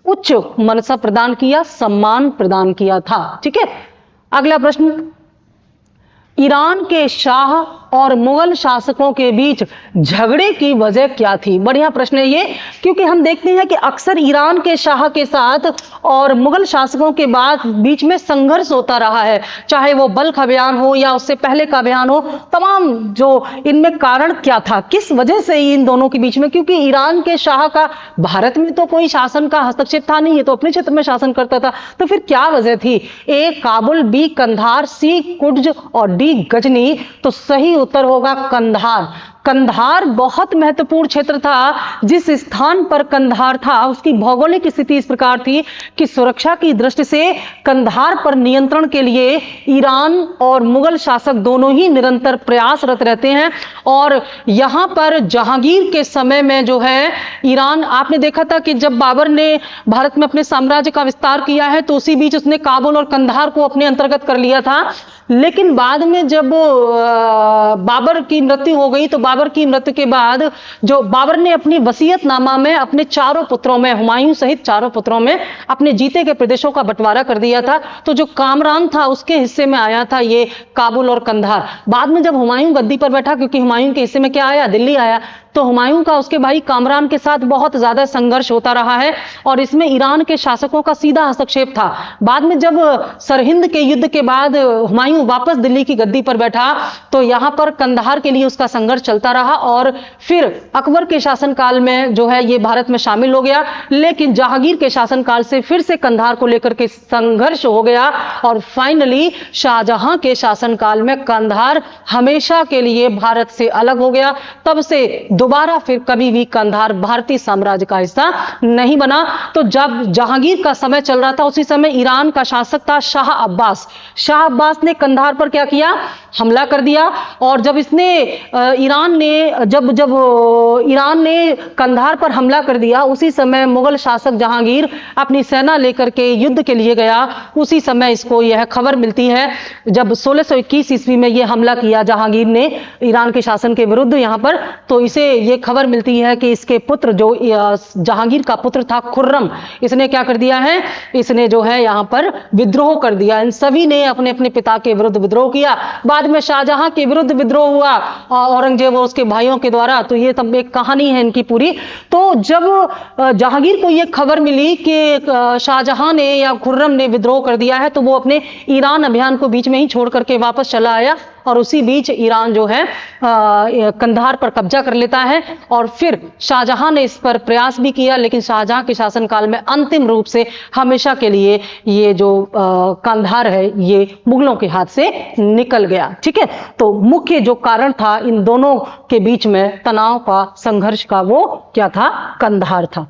उच्च मनसब प्रदान किया, सम्मान प्रदान किया था। ठीक है। अगला प्रश्न, ईरान के शाह और मुगल शासकों के बीच झगड़े की वजह क्या थी? बढ़िया प्रश्न है ये, क्योंकि हम देखते हैं कि अक्सर ईरान के शाह के साथ और मुगल शासकों के बीच में संघर्ष होता रहा है, चाहे वो बल्ख अभियान हो या उससे पहले का अभियान हो। तमाम जो इनमें कारण क्या था, किस वजह से इन दोनों के बीच में, क्योंकि ईरान के शाह का भारत में तो कोई शासन का हस्तक्षेप था नहीं, है तो अपने क्षेत्र में शासन करता था। तो फिर क्या वजह थी? ए काबुल, बी कंधार, सी कुर्ज और डी गजनी। तो सही उत्तर होगा कंधार। कंधार बहुत महत्वपूर्ण क्षेत्र था। जिस स्थान पर कंधार था उसकी भौगोलिक स्थिति इस प्रकार थी कि सुरक्षा की दृष्टि से कंधार पर नियंत्रण के लिए ईरान और मुगल शासक दोनों ही निरंतर प्रयासरत रहते हैं। और यहां पर जहांगीर के समय में जो है ईरान, आपने देखा था कि जब बाबर ने भारत में अपने साम्राज्य का विस्तार किया है तो उसी बीच उसने काबुल और कंधार को अपने अंतर्गत कर लिया था। लेकिन बाद में जब बाबर की मृत्यु हो गई तो बाबर की मृत्यु के बाद जो बाबर ने अपनी वसीयतनामा में अपने चारों पुत्रों में, हुमायूं सहित चारों पुत्रों में अपने जीते के प्रदेशों का बंटवारा कर दिया था। तो जो कामरान था उसके हिस्से में आया था ये काबुल और कंधार। बाद में जब हुमायूं गद्दी पर बैठा, क्योंकि हुमायूं के हिस्से में क्या आया, दिल्ली आया, तो हुमायूं का उसके भाई कामरान के साथ बहुत ज्यादा संघर्ष होता रहा है और इसमें ईरान के शासकों का सीधा हस्तक्षेप था। बाद में जब सरहिंद के युद्ध के बाद हुमायूं वापस दिल्ली की गद्दी पर बैठा तो यहां पर कंधार के लिए उसका संघर्ष चलता रहा और फिर अकबर के शासनकाल में जो है ये भारत में शामिल हो गया। लेकिन जहांगीर के शासनकाल से फिर से कंधार को लेकर के संघर्ष हो गया और फाइनली शाहजहां के शासनकाल में कंधार हमेशा के लिए भारत से अलग हो गया। तब से दोबारा फिर कभी भी कंधार भारतीय साम्राज्य का हिस्सा नहीं बना। तो जब जहांगीर का समय चल रहा था उसी समय ईरान का शासक था शाह अब्बास। शाह अब्बास ने कंधार पर क्या किया, हमला कर दिया। और जब इसने ईरान ने कंधार पर हमला कर दिया, उसी समय मुगल शासक जहांगीर अपनी सेना लेकर के युद्ध के लिए गया। उसी समय इसको यह खबर मिलती है जब 1621 ईस्वी में यह हमला किया जहांगीर ने ईरान के शासन के विरुद्ध यहां पर, तो इसे ये खबर मिलती है कि इसके पुत्र जो जहांगीर का पुत्र था खुर्रम, इसने क्या कर दिया है, इसने जो है यहां पर विद्रोह कर दिया। इन सभी ने अपने अपने पिता के विरुद्ध विद्रोह किया। बाद में शाहजहां के विरुद्ध विद्रोह हुआ औरंगजेब और उसके भाइयों के द्वारा। तो ये सब एक कहानी है इनकी पूरी। तो जब जहांगीर को यह खबर मिली कि शाहजहां ने या खुर्रम ने विद्रोह कर दिया है तो वो अपने ईरान अभियान को बीच में ही छोड़ करके वापस चला आया और उसी बीच ईरान जो है कंधार पर कब्जा कर लेता है। और फिर शाहजहां ने इस पर प्रयास भी किया, लेकिन शाहजहां के शासनकाल में अंतिम रूप से हमेशा के लिए ये जो कंधार है ये मुगलों के हाथ से निकल गया। ठीक है। तो मुख्य जो कारण था इन दोनों के बीच में तनाव का, संघर्ष का, वो क्या था, कंधार था।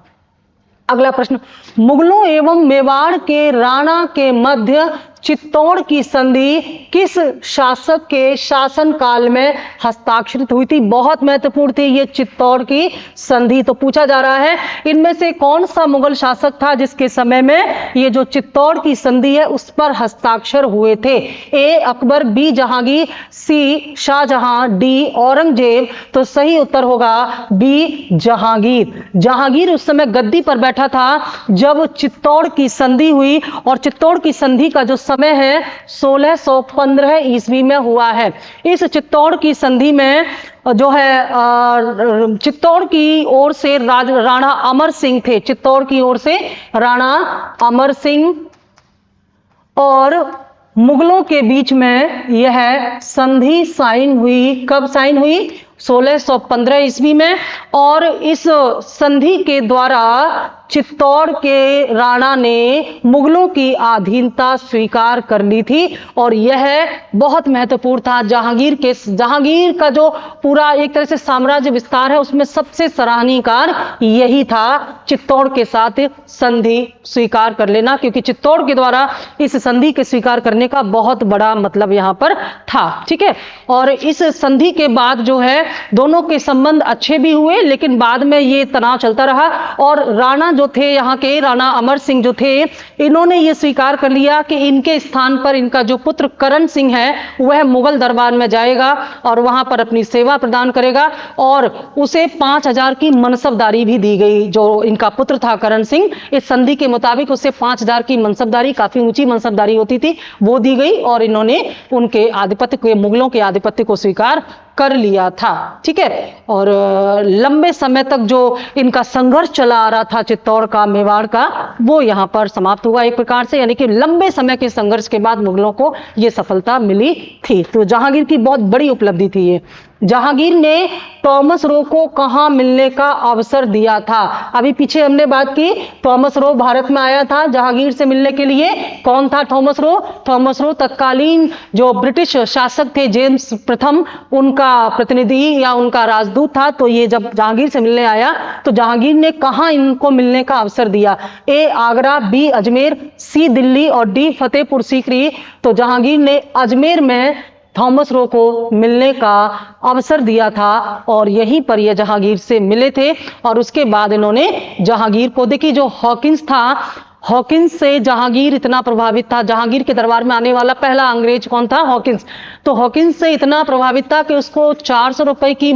अगला प्रश्न, मुगलों एवं मेवाड़ के राणा के मध्य चित्तौड़ की संधि किस शासक के शासनकाल में हस्ताक्षरित हुई थी? बहुत महत्वपूर्ण थी ये चित्तौड़ की संधि। तो पूछा जा रहा है इनमें से कौन सा मुगल शासक था जिसके समय में ये जो चित्तौड़ की संधि है उस पर हस्ताक्षर हुए थे? ए अकबर, बी जहांगीर, सी शाहजहां, डी औरंगजेब। तो सही उत्तर होगा बी जहांगीर। जहांगीर उस समय गद्दी पर बैठा था जब चित्तौड़ की संधि हुई और चित्तौड़ की संधि का जो समय है 1615 ईस्वी में हुआ है। इस चित्तौड़ की संधि में जो है चित्तौड़ की ओर से राणा अमर सिंह थे। चित्तौड़ की ओर से राणा अमर सिंह और मुगलों के बीच में यह संधि साइन हुई। कब साइन हुई? 1615 ईस्वी में। और इस संधि के द्वारा चित्तौड़ के राणा ने मुगलों की अधीनता स्वीकार कर ली थी और यह बहुत महत्वपूर्ण था। जहांगीर का जो पूरा एक तरह से साम्राज्य विस्तार है उसमें सबसे सराहनीय कार्य यही था, चित्तौड़ के साथ संधि स्वीकार कर लेना, क्योंकि चित्तौड़ के द्वारा इस संधि के स्वीकार करने का बहुत बड़ा मतलब यहां पर था। ठीक है, और इस संधि के बाद जो है दोनों के संबंध अच्छे भी हुए, लेकिन बाद में ये तनाव चलता रहा और राणा जो थे यहाँ के, राणा अमर सिंह जो थे, इन्होंने ये स्वीकार कर लिया कि इनके स्थान पर इनका जो पुत्र करण सिंह है वह मुगल दरबार में जाएगा और वहां पर अपनी सेवा प्रदान करेगा और उसे 5000 की मनसबदारी भी दी गई। जो इनका पुत्र था करण सिंह, इस संधि के मुताबिक उसे 5000 की मनसबदारी, काफी ऊंची मनसबदारी होती थी, वो दी गई और इन्होंने उनके आधिपत्य को, मुगलों के आधिपत्य को स्वीकार कर लिया था। ठीक है, और लंबे समय तक जो इनका संघर्ष चला आ रहा था चित्तौड़ का, मेवाड़ का, वो यहां पर समाप्त हुआ एक प्रकार से, यानी कि लंबे समय के संघर्ष के बाद मुगलों को ये सफलता मिली थी। तो जहांगीर की बहुत बड़ी उपलब्धि थी ये। जहांगीर ने थॉमस रो को कहां मिलने का अवसर दिया था? अभी पीछे हमने बात की, थॉमस रो भारत में आया था जहांगीर से मिलने के लिए। कौन था थॉमस रो? थॉमस रो तत्कालीन जो ब्रिटिश शासक थे जेम्स प्रथम, उनका प्रतिनिधि या उनका राजदूत था। तो ये जब जहांगीर से मिलने आया तो जहांगीर ने कहां इनको मिलने का अवसर दिया? ए आगरा, बी अजमेर, सी दिल्ली और डी फतेहपुर सीकरी। तो जहांगीर ने अजमेर में थॉमस रो को मिलने का अवसर दिया था और यहीं पर ये जहांगीर से मिले थे। और उसके बाद इन्होंने जहांगीर को, देखिए जो हॉकिंस था, हॉकिंस से जहांगीर इतना प्रभावित था। जहांगीर के दरबार में आने वाला पहला अंग्रेज कौन था? हॉकिंस। तो हॉकिंस से इतना प्रभावित था कि उसको 400 रुपए की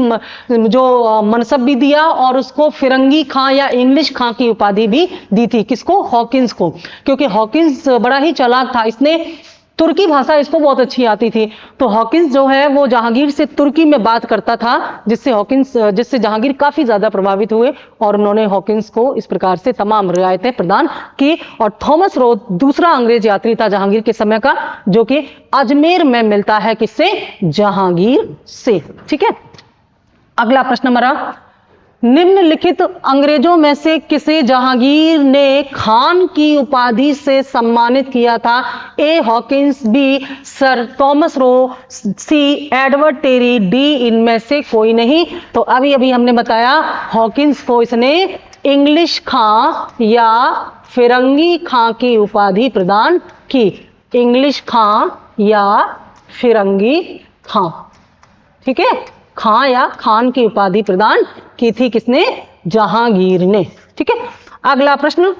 जो मनसब भी दिया और उसको फिरंगी खां या इंग्लिश खां की उपाधि भी दी थी। किसको? हॉकिंस को, क्योंकि हॉकिंस बड़ा ही चालाक था, इसने तुर्की भाषा इसको बहुत अच्छी आती थी। तो हॉकिंस जो है वो जहांगीर से तुर्की में बात करता था, जिससे जहांगीर काफी ज्यादा प्रभावित हुए और उन्होंने हॉकिंस को इस प्रकार से तमाम रियायतें प्रदान की। और थॉमस रो दूसरा अंग्रेज यात्री था जहांगीर के समय का, जो कि अजमेर में मिलता है किससे? जहांगीर से। ठीक है, अगला प्रश्न हमारा, निम्नलिखित अंग्रेजों में से किसे जहांगीर ने खान की उपाधि से सम्मानित किया था? A Hawkins, B sir Thomas Roe, C Edward Terry, D इनमें से कोई नहीं। तो अभी अभी हमने बताया हॉकिंस को इसने इंग्लिश खां या फिरंगी खां की उपाधि प्रदान की। इंग्लिश खां या फिरंगी खां, ठीक है, खां या खान की उपाधि प्रदान की थी किसने? जहांगीर ने। ठीक है, अगला प्रश्न,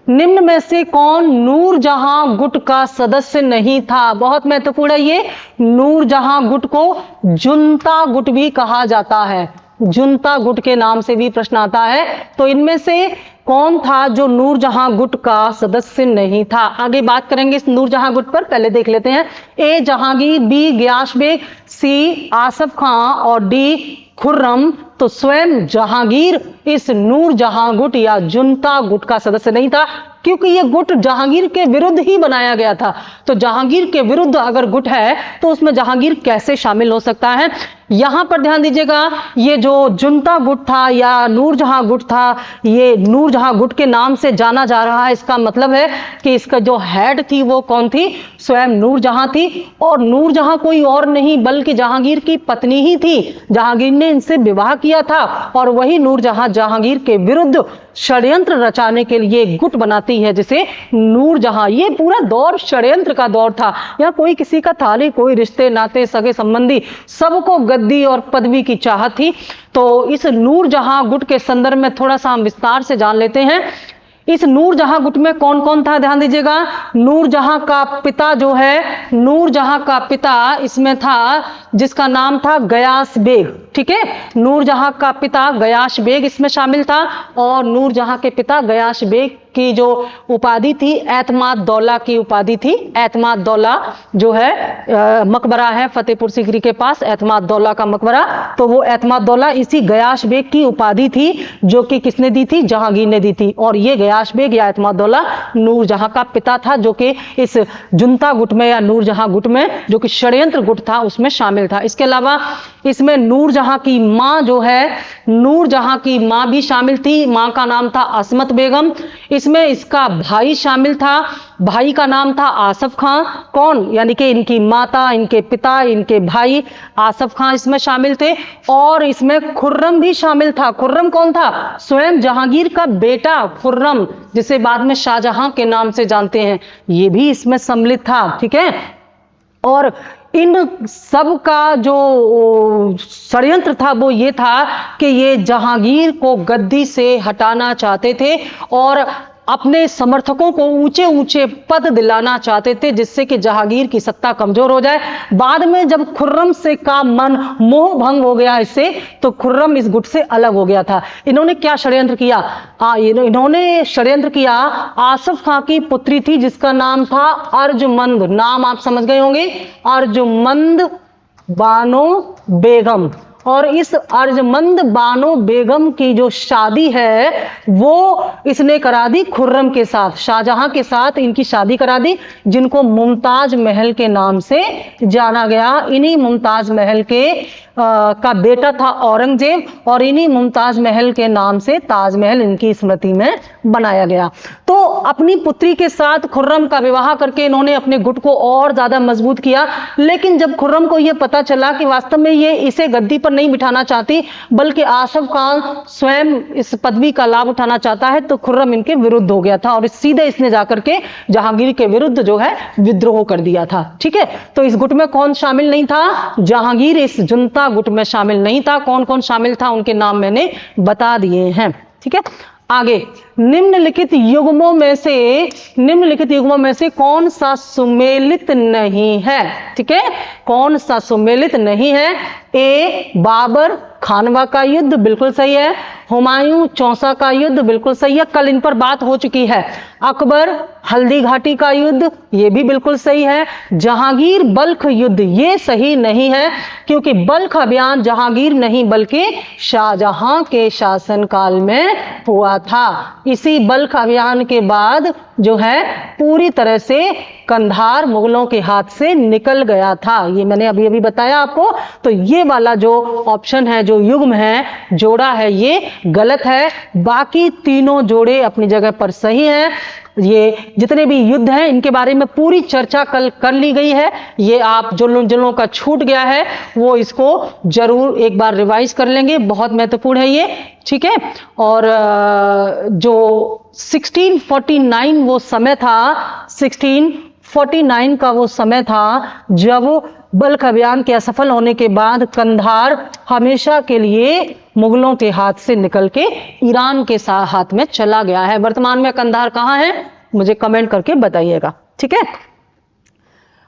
निम्न में से कौन नूरजहां गुट का सदस्य नहीं था? बहुत महत्वपूर्ण है ये। नूरजहां गुट को जुनता गुट भी कहा जाता है, जुनता गुट के नाम से भी प्रश्न आता है। तो इनमें से कौन था जो नूरजहां गुट का सदस्य नहीं था? आगे बात करेंगे इस नूरजहां गुट पर, पहले देख लेते हैं। ए जहांगीर, बी गयास बेग, सी आसफ खां और डी खुर्रम। तो स्वयं जहांगीर इस नूरजहां गुट या जुनता गुट का सदस्य नहीं था, क्योंकि यह गुट जहांगीर के विरुद्ध ही बनाया गया था। तो जहांगीर के विरुद्ध अगर गुट है तो उसमें जहांगीर कैसे शामिल हो सकता है? यहां पर ध्यान दीजिएगा, ये जो जुनता गुट था या नूरजहां गुट था, ये नूरजहां गुट के नाम से जाना जा रहा है। इसका मतलब है कि इसका जो हेड थी वो कौन थी? स्वयं नूरजहां थी। और नूरजहां कोई और नहीं बल्कि जहांगीर की पत्नी ही थी। जहांगीर ने इनसे विवाह किया था और वही नूरजहां जहांगीर के विरुद्ध षड्यंत्र रचाने के लिए गुट बनाती है जिसे नूरजहां। ये पूरा दौर षड्यंत्र का दौर था। यहाँ कोई किसी का था नहीं, कोई रिश्ते नाते सगे संबंधी, सबको गद्दी और पदवी की चाहत थी। तो इस नूरजहां गुट के संदर्भ में थोड़ा सा हम विस्तार से जान लेते हैं। इस नूरजहां गुट में कौन कौन था? ध्यान दीजिएगा, नूरजहां का पिता जो है, नूरजहां का पिता इसमें था जिसका नाम था गयास बेग। ठीक है, नूरजहां का पिता गयास बेग इसमें शामिल था और नूरजहां के पिता गयास बेग की जो उपाधि थी एतमाद दौला की उपाधि थी। एतमाद दौला जो है मकबरा है फतेहपुर सीकरी के पास, एतमाद दौला का मकबरा, तो वो एतमाद दौला इसी गयाश बेग की उपाधि थी जो कि किसने दी थी, जहांगीर ने दी थी। और ये गयाश बेग या एतमाद दौला नूरजहां का पिता था, जो कि इस जुनता गुट में या नूरजहां गुट में जो कि षड्यंत्र गुट था उसमें शामिल था। इसके अलावा इसमें नूरजहां की मां जो है, नूरजहां की मां भी शामिल थी, मां का नाम था असमत बेगम। इसमें इसका भाई शामिल था, भाई का नाम था आसफ खां। कौन, यानी कि इनकी माता, इनके पिता, इनके भाई आसफ खां इसमें शामिल थे। और इसमें खुर्रम भी शामिल था। खुर्रम कौन था, स्वयं जहांगीर का बेटा खुर्रम, जिसे बाद में शाहजहां के नाम से जानते हैं, ये भी इसमें सम्मिलित था। ठीक है, और इन सब का जो षड्यंत्र था वो ये था कि ये जहांगीर को गद्दी से हटाना चाहते थे और अपने समर्थकों को ऊंचे ऊंचे पद दिलाना चाहते थे, जिससे कि जहांगीर की सत्ता कमजोर हो जाए। बाद में जब खुर्रम से का मन मोह भंग हो गया इससे, तो खुर्रम इस गुट से अलग हो गया था। इन्होंने क्या षड्यंत्र किया, इन्होंने षड्यंत्र किया, आसफ खां की पुत्री थी जिसका नाम था अर्जुमंद, नाम आप समझ गए होंगे, अर्जुमंद बानो बेगम। और इस अर्जुमंद बानो बेगम की जो शादी है वो इसने करा दी खुर्रम के साथ, शाहजहां के साथ इनकी शादी करा दी, जिनको मुमताज महल के नाम से जाना गया। इन्हीं मुमताज महल के का बेटा था औरंगजेब, और इन्हीं मुमताज महल के नाम से ताजमहल इनकी स्मृति में बनाया गया। तो अपनी पुत्री के साथ खुर्रम का विवाह करके इन्होंने अपने गुट को और ज्यादा मजबूत किया। लेकिन जब खुर्रम को यह पता चला कि वास्तव में ये इसे गद्दी पर नहीं बिठाना चाहती, बल्कि आसफ खान स्वयं इस पदवी का लाभ उठाना चाहता है, तो खुर्रम इनके विरुद्ध हो गया था और सीधे इसने जाकर के जहांगीर के विरुद्ध जो है विद्रोह कर दिया था। ठीक है, तो इस गुट में कौन शामिल नहीं था, जहांगीर इस जुनता गुट में शामिल नहीं था। कौन कौन शामिल था उनके नाम मैंने बता दिए हैं। ठीक है, आगे निम्नलिखित युग्मों में से कौन सा सुमेलित नहीं है। ठीक है, कौन सा सुमेलित नहीं है। ए बाबर खानवा का युद्ध, बिल्कुल सही है। हुमायूं चौसा का युद्ध, बिल्कुल सही है, कल इन पर बात हो चुकी है। अकबर हल्दी घाटी का युद्ध, ये भी बिल्कुल सही है। जहांगीर बल्ख युद्ध, ये सही नहीं है, क्योंकि बल्ख अभियान जहांगीर नहीं बल्कि शाहजहां के शासनकाल में हुआ था। इसी बल्ख अभियान के बाद जो है पूरी तरह से कंधार मुगलों के हाथ से निकल गया था। ये मैंने अभी अभी बताया आपको। तो ये वाला जो ऑप्शन है, जो युग्म है, जोड़ा है, ये गलत है। बाकी तीनों जोड़े अपनी जगह पर सही हैं। ये जितने भी युद्ध हैं इनके बारे में पूरी चर्चा कल कर ली गई है। ये आप जो लोगों का छूट गया है वो इसको जरूर एक बार रिवाइज कर लेंगे, बहुत महत्वपूर्ण है ये। ठीक है, और जो 1649 वो समय था, 1649 का वो समय था जब बल्ख अभियान के असफल होने के बाद कंधार हमेशा के लिए मुगलों के हाथ से निकल के ईरान के हाथ में चला गया है। वर्तमान में कंधार कहाँ है, मुझे कमेंट करके बताइएगा। ठीक है,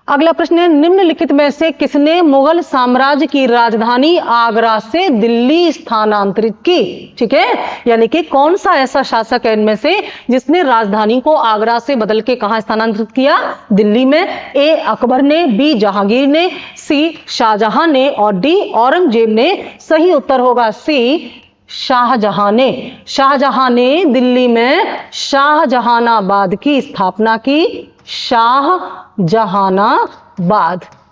अगला प्रश्न है, निम्नलिखित में से किसने मुगल साम्राज्य की राजधानी आगरा से दिल्ली स्थानांतरित की। ठीक है, यानी कि कौन सा ऐसा शासक है इनमें से जिसने राजधानी को आगरा से बदल के कहां स्थानांतरित किया, दिल्ली में। ए अकबर ने, बी जहांगीर ने, सी शाहजहां ने और डी औरंगजेब ने। सही उत्तर होगा सी शाहजहां ने। शाहजहां ने दिल्ली में शाहजहानाबाद की स्थापना की, शाहजहानाबाद।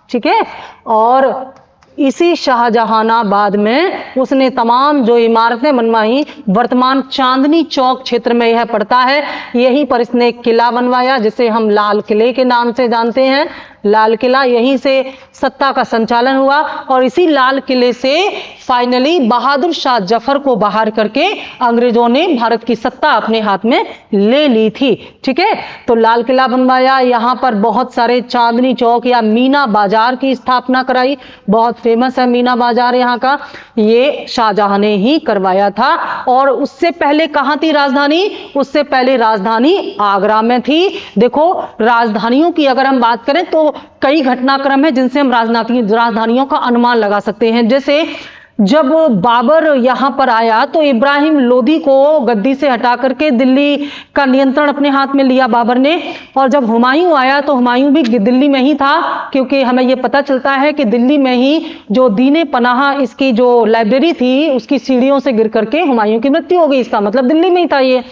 ठीक है, और इसी शाहजहानाबाद में उसने तमाम जो इमारतें बनवाई, वर्तमान चांदनी चौक क्षेत्र में यह पड़ता है, यहीं पर इसने एक किला बनवाया जिसे हम लाल किले के नाम से जानते हैं। लाल किला, यहीं से सत्ता का संचालन हुआ और इसी लाल किले से फाइनली बहादुर शाह जफर को बाहर करके अंग्रेजों ने भारत की सत्ता अपने हाथ में ले ली थी। ठीक है, तो लाल किला बनवाया, यहां पर बहुत सारे चांदनी चौक या मीना बाजार की स्थापना कराई, बहुत फेमस है मीना बाजार यहाँ का, ये शाहजहां ने ही करवाया था। और उससे पहले कहां थी राजधानी, उससे पहले राजधानी आगरा में थी। देखो, राजधानियों की अगर हम बात करें तो कई घटनाक्रम है जिनसे हम राजधानियों का अनुमान लगा सकते हैं। जैसे जब बाबर यहाँ पर आया तो इब्राहिम लोदी को गद्दी से हटा करके दिल्ली का नियंत्रण अपने हाथ में लिया बाबर ने। और जब हुमायूं आया तो हुमायूं भी दिल्ली में ही था, क्योंकि हमें यह पता चलता है कि दिल्ली में ही जो दीने पनाह इसकी जो लाइब्रेरी थी उसकी सीढ़ियों से गिर करके हुमायूं की मृत्यु हो गई। इसका मतलब दिल्ली में ही था ये।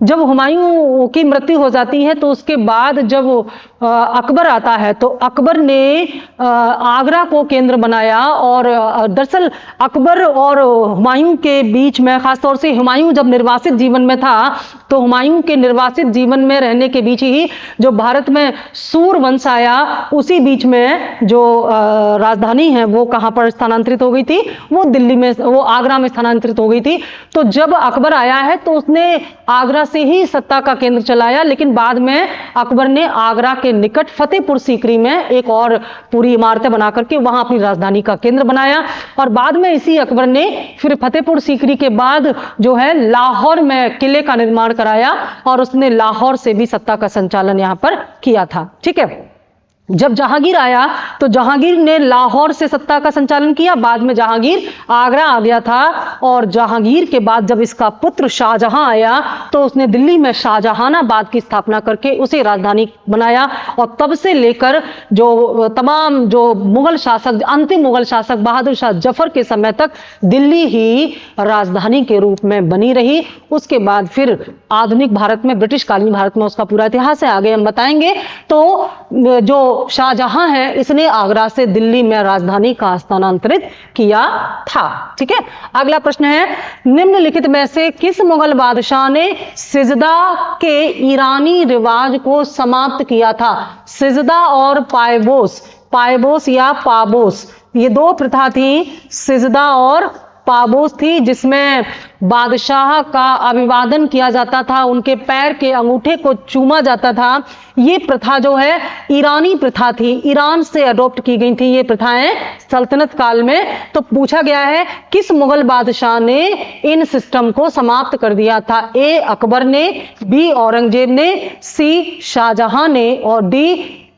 जब हुमायूं की मृत्यु हो जाती है तो उसके बाद जब अकबर आता है तो अकबर ने आगरा को केंद्र बनाया। और दरअसल अकबर और हुमायूं के बीच में, खासतौर से हुमायूं जब निर्वासित जीवन में था तो हुमायूं के निर्वासित जीवन में रहने के बीच ही जो भारत में सूर वंश आया, उसी बीच में जो राजधानी है वो कहाँ पर स्थानांतरित हो गई थी, वो दिल्ली में, वो आगरा में स्थानांतरित हो गई थी। तो जब अकबर आया है तो उसने आगरा से ही सत्ता का केंद्र चलाया, लेकिन बाद में अकबर ने आगरा के निकट फतेहपुर सीकरी में एक और पूरी इमारतें बना करके वहां अपनी राजधानी का केंद्र बनाया। और बाद में इसी अकबर ने फिर फतेहपुर सीकरी के बाद जो है लाहौर में किले का निर्माण कराया और उसने लाहौर से भी सत्ता का संचालन यहां पर किया था। ठीक है। जब जहांगीर आया तो जहांगीर ने लाहौर से सत्ता का संचालन किया, बाद में जहांगीर आगरा आ गया था। और जहांगीर के बाद जब इसका पुत्र शाहजहां आया तो उसने दिल्ली में शाहजहानाबाद की स्थापना करके उसे राजधानी बनाया। और तब से लेकर जो तमाम जो मुगल शासक, अंतिम मुगल शासक बहादुर शाह जफर के समय तक दिल्ली ही राजधानी के रूप में बनी रही। उसके बाद फिर आधुनिक भारत में, ब्रिटिश कालीन भारत में उसका पूरा इतिहास है, आगे हम बताएंगे। तो जो शाहजहां है इसने आगरा से दिल्ली में राजधानी का स्थानांतरित किया था। ठीक है। अगला प्रश्न है, निम्नलिखित में से किस मुगल बादशाह ने सिजदा के ईरानी रिवाज को समाप्त किया था? सिजदा और पायबोस, पायबोस या पाबोस, ये दो प्रथा थी, सिजदा और पाबोस थी, जिसमें बादशाह का अभिवादन किया जाता था, उनके पैर के अंगूठे को चूमा जाता था। ये प्रथा जो है ईरानी प्रथा थी, ईरान से अडॉप्ट की गई थी ये प्रथाएं सल्तनत काल में। तो पूछा गया है किस मुगल बादशाह ने इन सिस्टम को समाप्त कर दिया था? ए अकबर ने, बी औरंगजेब ने, सी शाहजहां ने और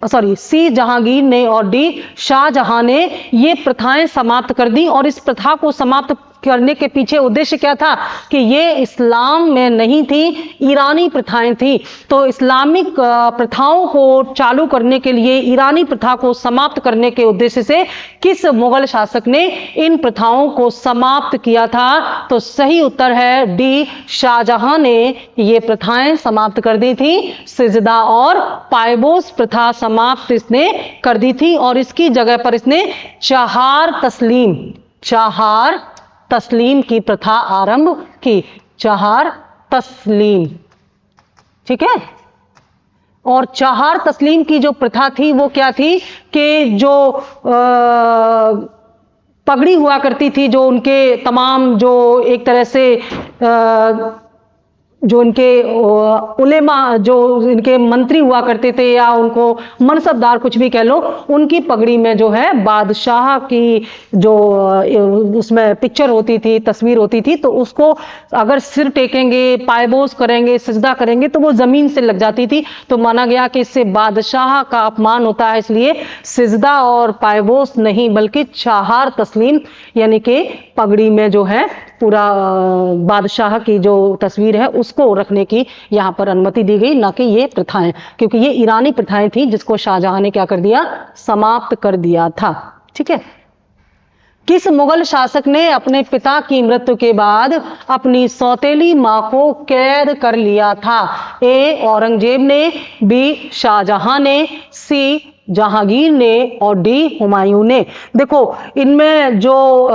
सी जहांगीर ने और डी शाहजहां ने ये प्रथाएं समाप्त कर दी। और इस प्रथा को समाप्त करने के पीछे उद्देश्य क्या था कि ये इस्लाम में नहीं थी, ईरानी प्रथाएं थी। तो इस्लामिक प्रथाओं को चालू करने के लिए, ईरानी प्रथा को समाप्त करने के उद्देश्य से किस मुगल शासक ने इन प्रथाओं को समाप्त किया था? तो सही उत्तर है डी, शाहजहां ने ये प्रथाएं समाप्त कर दी थी। सिजदा और पायबोस प्रथा समाप्त इसने कर दी थी और इसकी जगह पर इसने चहार तस्लीम की प्रथा आरंभ की। चहार तस्लीम। ठीक है। और चहार तस्लीम की जो प्रथा थी वो क्या थी कि जो पगड़ी हुआ करती थी, जो उनके तमाम जो एक तरह से जो इनके उलेमा, जो इनके मंत्री हुआ करते थे या उनको मनसबदार कुछ भी कह लो, उनकी पगड़ी में जो है बादशाह की जो उसमें पिक्चर होती थी, तस्वीर होती थी, तो उसको अगर सिर टेकेंगे, पायबोस करेंगे, सिजदा करेंगे तो वो जमीन से लग जाती थी। तो माना गया कि इससे बादशाह का अपमान होता है, इसलिए सिजदा और पायबोस नहीं बल्कि चहार तस्लीम यानी कि पगड़ी में जो है पूरा बादशाह की जो तस्वीर है उसको रखने की यहां पर अनुमति दी गई, ना कि ये प्रथाएं, क्योंकि ये ईरानी प्रथाएं थी जिसको शाहजहां ने क्या कर दिया? समाप्त कर दिया था। ठीक है। किस मुगल शासक ने अपने पिता की मृत्यु के बाद अपनी सौतेली मां को कैद कर लिया था? ए औरंगजेब ने, बी शाहजहां ने, सी जहांगीर ने और डी हुमायूं ने। देखो इनमें जो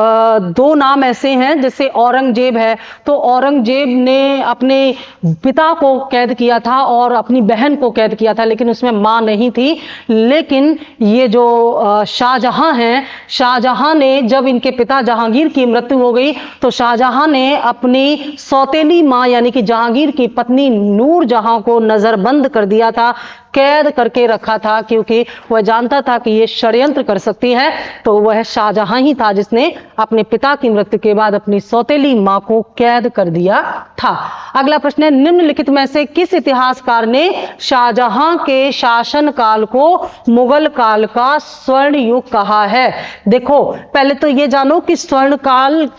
दो नाम ऐसे हैं, जैसे औरंगजेब है तो औरंगजेब ने अपने पिता को कैद किया था और अपनी बहन को कैद किया था, लेकिन उसमें मां नहीं थी। लेकिन ये जो शाहजहां हैं, शाहजहां ने जब इनके पिता जहांगीर की मृत्यु हो गई तो शाहजहां ने अपनी सौतेली मां यानी कि जहांगीर की पत्नी नूरजहां को नजरबंद कर दिया था। कैद करके रखा था, क्योंकि वह जानता था कि ये षड्यंत्र कर सकती है। तो वह शाहजहां ही था जिसने अपने पिता की मृत्यु के बाद अपनी सौतेली मां को कैद कर दिया था। अगला प्रश्न है, निम्नलिखित में से किस इतिहासकार ने शाहजहां के शासन काल को मुगल काल का स्वर्ण युग कहा है? देखो, पहले तो ये जानो कि स्वर्ण काल,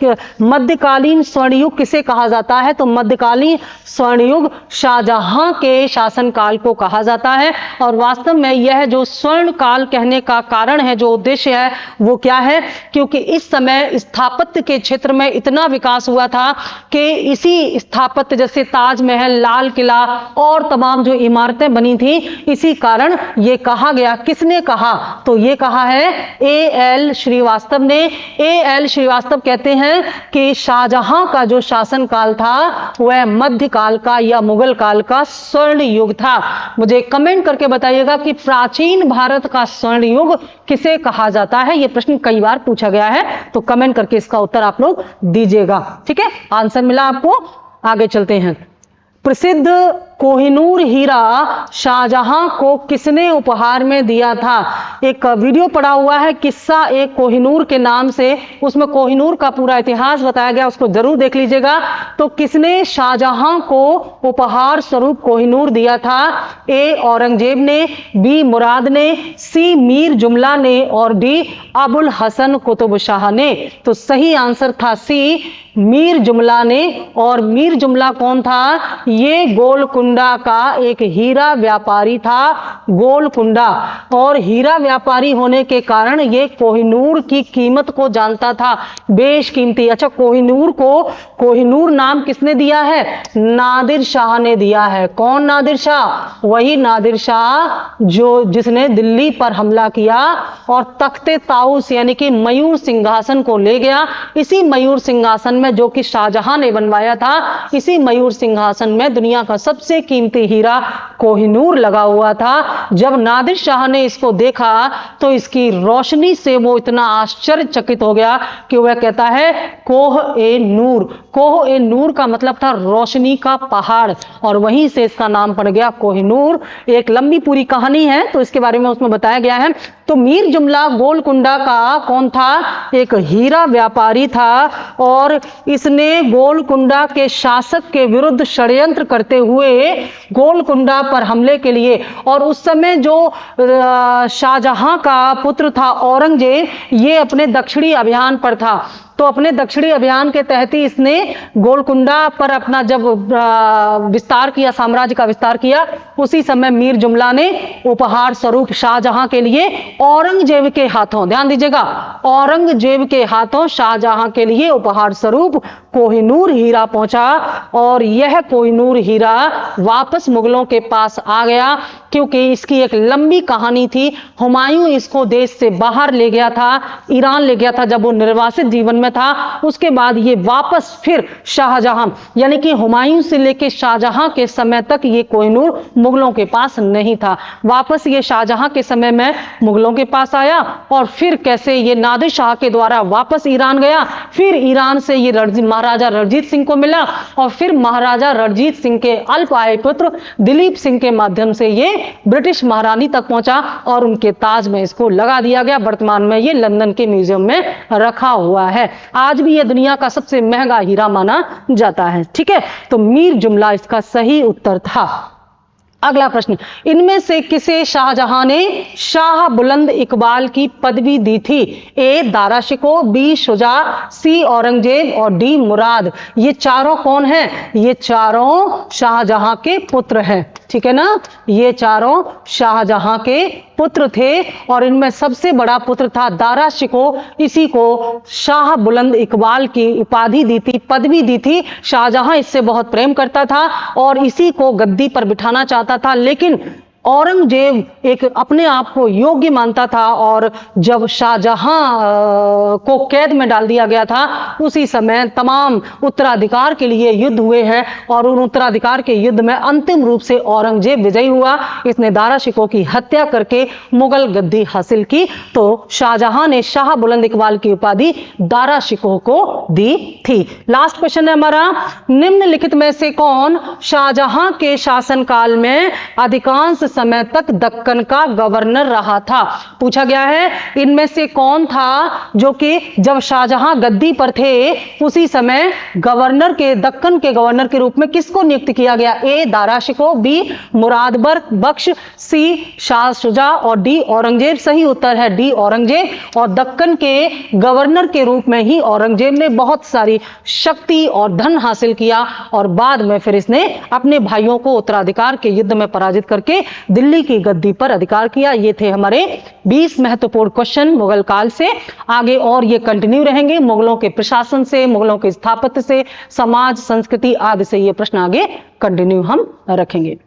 मध्यकालीन स्वर्ण युग किसे कहा जाता है? तो मध्यकालीन स्वर्ण युग शाहजहां के शासन काल को कहा जाता है। और वास्तव में यह जो स्वर्ण काल कहने का कारण है, जो उद्देश्य है, वो क्या है? क्योंकि इस समय स्थापत्य के क्षेत्र में इतना विकास हुआ था कि इसी स्थापत्य, जैसे ताजमहल, लाल किला और तमाम जो इमारतें बनी थी, इसी कारण ये कहा गया। किसने कहा? तो ये कहा है A.L. श्रीवास्तव ने। A.L. श्रीवास्तव कहते हैं कि शाहजहां का जो शासन काल था वह मध्यकाल का या मुगल काल का स्वर्ण युग था। मुझे कमेंट करके बताइएगा कि प्राचीन भारत का स्वर्ण युग किसे कहा जाता है? यह प्रश्न कई बार पूछा गया है, तो कमेंट करके इसका उत्तर आप लोग दीजिएगा। ठीक है, आंसर मिला आपको? आगे चलते हैं। प्रसिद्ध कोहिनूर हीरा शाहजहां को किसने उपहार में दिया था? एक वीडियो पड़ा हुआ है, किस्सा एक कोहिनूर के नाम से, उसमें कोहिनूर का पूरा इतिहास बताया गया, उसको जरूर देख लीजिएगा। तो किसने शाहजहां को उपहार स्वरूप कोहिनूर दिया था? ए औरंगजेब ने, बी मुराद ने, सी मीर जुमला ने और डी अबुल हसन कुतुब शाह ने। तो सही आंसर था सी, मीर जुमला ने। और मीर जुमला कौन था? ये गोलकुंडा का एक हीरा व्यापारी था, गोलकुंडा। और हीरा व्यापारी होने के कारण ये कोहिनूर की कीमत को जानता था, बेशकीमती। अच्छा, कोहिनूर को कोहिनूर नाम किसने दिया है? नादिर शाह ने दिया है। कौन नादिर शाह? वही नादिर शाह जिसने दिल्ली पर हमला किया और तख्ते ताउस यानी कि मयूर सिंहासन को ले गया। इसी मयूर सिंहासन में, जो कि शाहजहां ने बनवाया था, इसी मयूर सिंहासन में दुनिया का सबसे कीमती हीरा कोहिनूर लगा हुआ था। जब नादिर शाह ने इसको देखा तो इसकी रोशनी से वो इतना आश्चर्यचकित हो गया कि वह कहता है कोह ए नूर। कोह ए नूर का मतलब था रोशनी का पहाड़, और वहीं से इसका नाम पड़ गया कोहिनूर। एक लंबी पूरी कहानी है, तो इसके बारे में उसमें बताया गया है। तो मीर जुमला गोलकुंडा का कौन था? एक हीरा व्यापारी था, और इसने गोलकुंडा के शासक के विरुद्ध षड्यंत्र करते हुए गोलकुंडा पर हमले के लिए, और उस समय जो शाहजहां का पुत्र था औरंगजेब, ये अपने दक्षिणी अभियान पर था। तो अपने दक्षिणी अभियान के तहत ही इसने गोलकुंडा पर अपना जब विस्तार किया, साम्राज्य का विस्तार किया, उसी समय मीर जुमला ने उपहार स्वरूप शाहजहां के लिए औरंगजेब के हाथों, ध्यान दीजिएगा, औरंगजेब के हाथों शाहजहां के लिए उपहार स्वरूप कोहिनूर हीरा पहुंचा। और यह कोहिनूर हीरा वापस मुगलों के पास आ गया, क्योंकि इसकी एक लंबी कहानी थी। हुमायूं इसको देश से बाहर ले गया था, ईरान ले गया था जब वो निर्वासित जीवन में था। उसके बाद ये वापस फिर शाहजहां यानी कि हुमायूं से लेकर शाहजहां के समय तक ये कोहिनूर मुगलों के पास नहीं था। वापस ये शाहजहां के समय में मुगलों के पास आया, और फिर कैसे ये नादिर शाह के द्वारा वापस ईरान गया, फिर ईरान से ये महाराजा रणजीत सिंह को मिला, और फिर महाराजा रणजीत सिंह के अल्प आय पुत्र दिलीप सिंह के माध्यम से ये ब्रिटिश महारानी तक पहुंचा, और उनके ताज में इसको लगा दिया गया। वर्तमान में ये लंदन के म्यूजियम में रखा हुआ है। आज भी ये दुनिया का सबसे महंगा हीरा माना जाता है। ठीक है, तो मीर जुमला इसका सही उत्तर था। अगला प्रश्न, इनमें से किसे शाहजहां ने शाह बुलंद इकबाल की पदवी दी थी? ए दारा शिकोह, बी शुजा, सी औरंगजेब और डी मुराद। ये चारों कौन हैं? ये चारों शाहजहां के पुत्र हैं। ठीक है ना, ये चारों शाहजहां के पुत्र थे, और इनमें सबसे बड़ा पुत्र था दारा शिकोह। इसी को शाह बुलंद इकबाल की उपाधि दी थी, पदवी दी थी। शाहजहां इससे बहुत प्रेम करता था और इसी को गद्दी पर बिठाना चाहता था, लेकिन औरंगजेब एक अपने आप को योग्य मानता था, और जब शाहजहां को कैद में डाल दिया गया था, उसी समय तमाम उत्तराधिकार के लिए युद्ध हुए हैं, और उन उत्तराधिकार के युद्ध में अंतिम रूप से औरंगजेब विजयी हुआ। इसने दारा शिकोह की हत्या करके मुगल गद्दी हासिल की। तो शाहजहां ने शाह बुलंद इकबाल की उपाधि दारा शिकोह को दी थी। लास्ट क्वेश्चन है हमारा, निम्नलिखित में से कौन शाहजहां के शासनकाल में अधिकांश समय तक दक्कन का गवर्नर रहा था। पूछा गया है इनमें से कौन था जो कि जब शाहजहां गद्दी पर थे उसी समय गवर्नर के, दक्कन के गवर्नर के रूप में किसको नियुक्त किया गया? ए दारा शिकोह, बी मुराद बख्श, सी शाह शुजा और डी औरंगजेब। सही उत्तर है डी औरंगजेब। और दक्कन के गवर्नर के रूप में ही औरंगजेब ने बहुत सारी शक्ति और धन हासिल किया और बाद में फिर इसने अपने भाइयों को उत्तराधिकार के युद्ध में पराजित करके दिल्ली की गद्दी पर अधिकार किया। ये थे हमारे 20 महत्वपूर्ण क्वेश्चन मुगल काल से। आगे और ये कंटिन्यू रहेंगे, मुगलों के प्रशासन से, मुगलों के स्थापत्य से, समाज, संस्कृति आदि से ये प्रश्न आगे कंटिन्यू हम रखेंगे।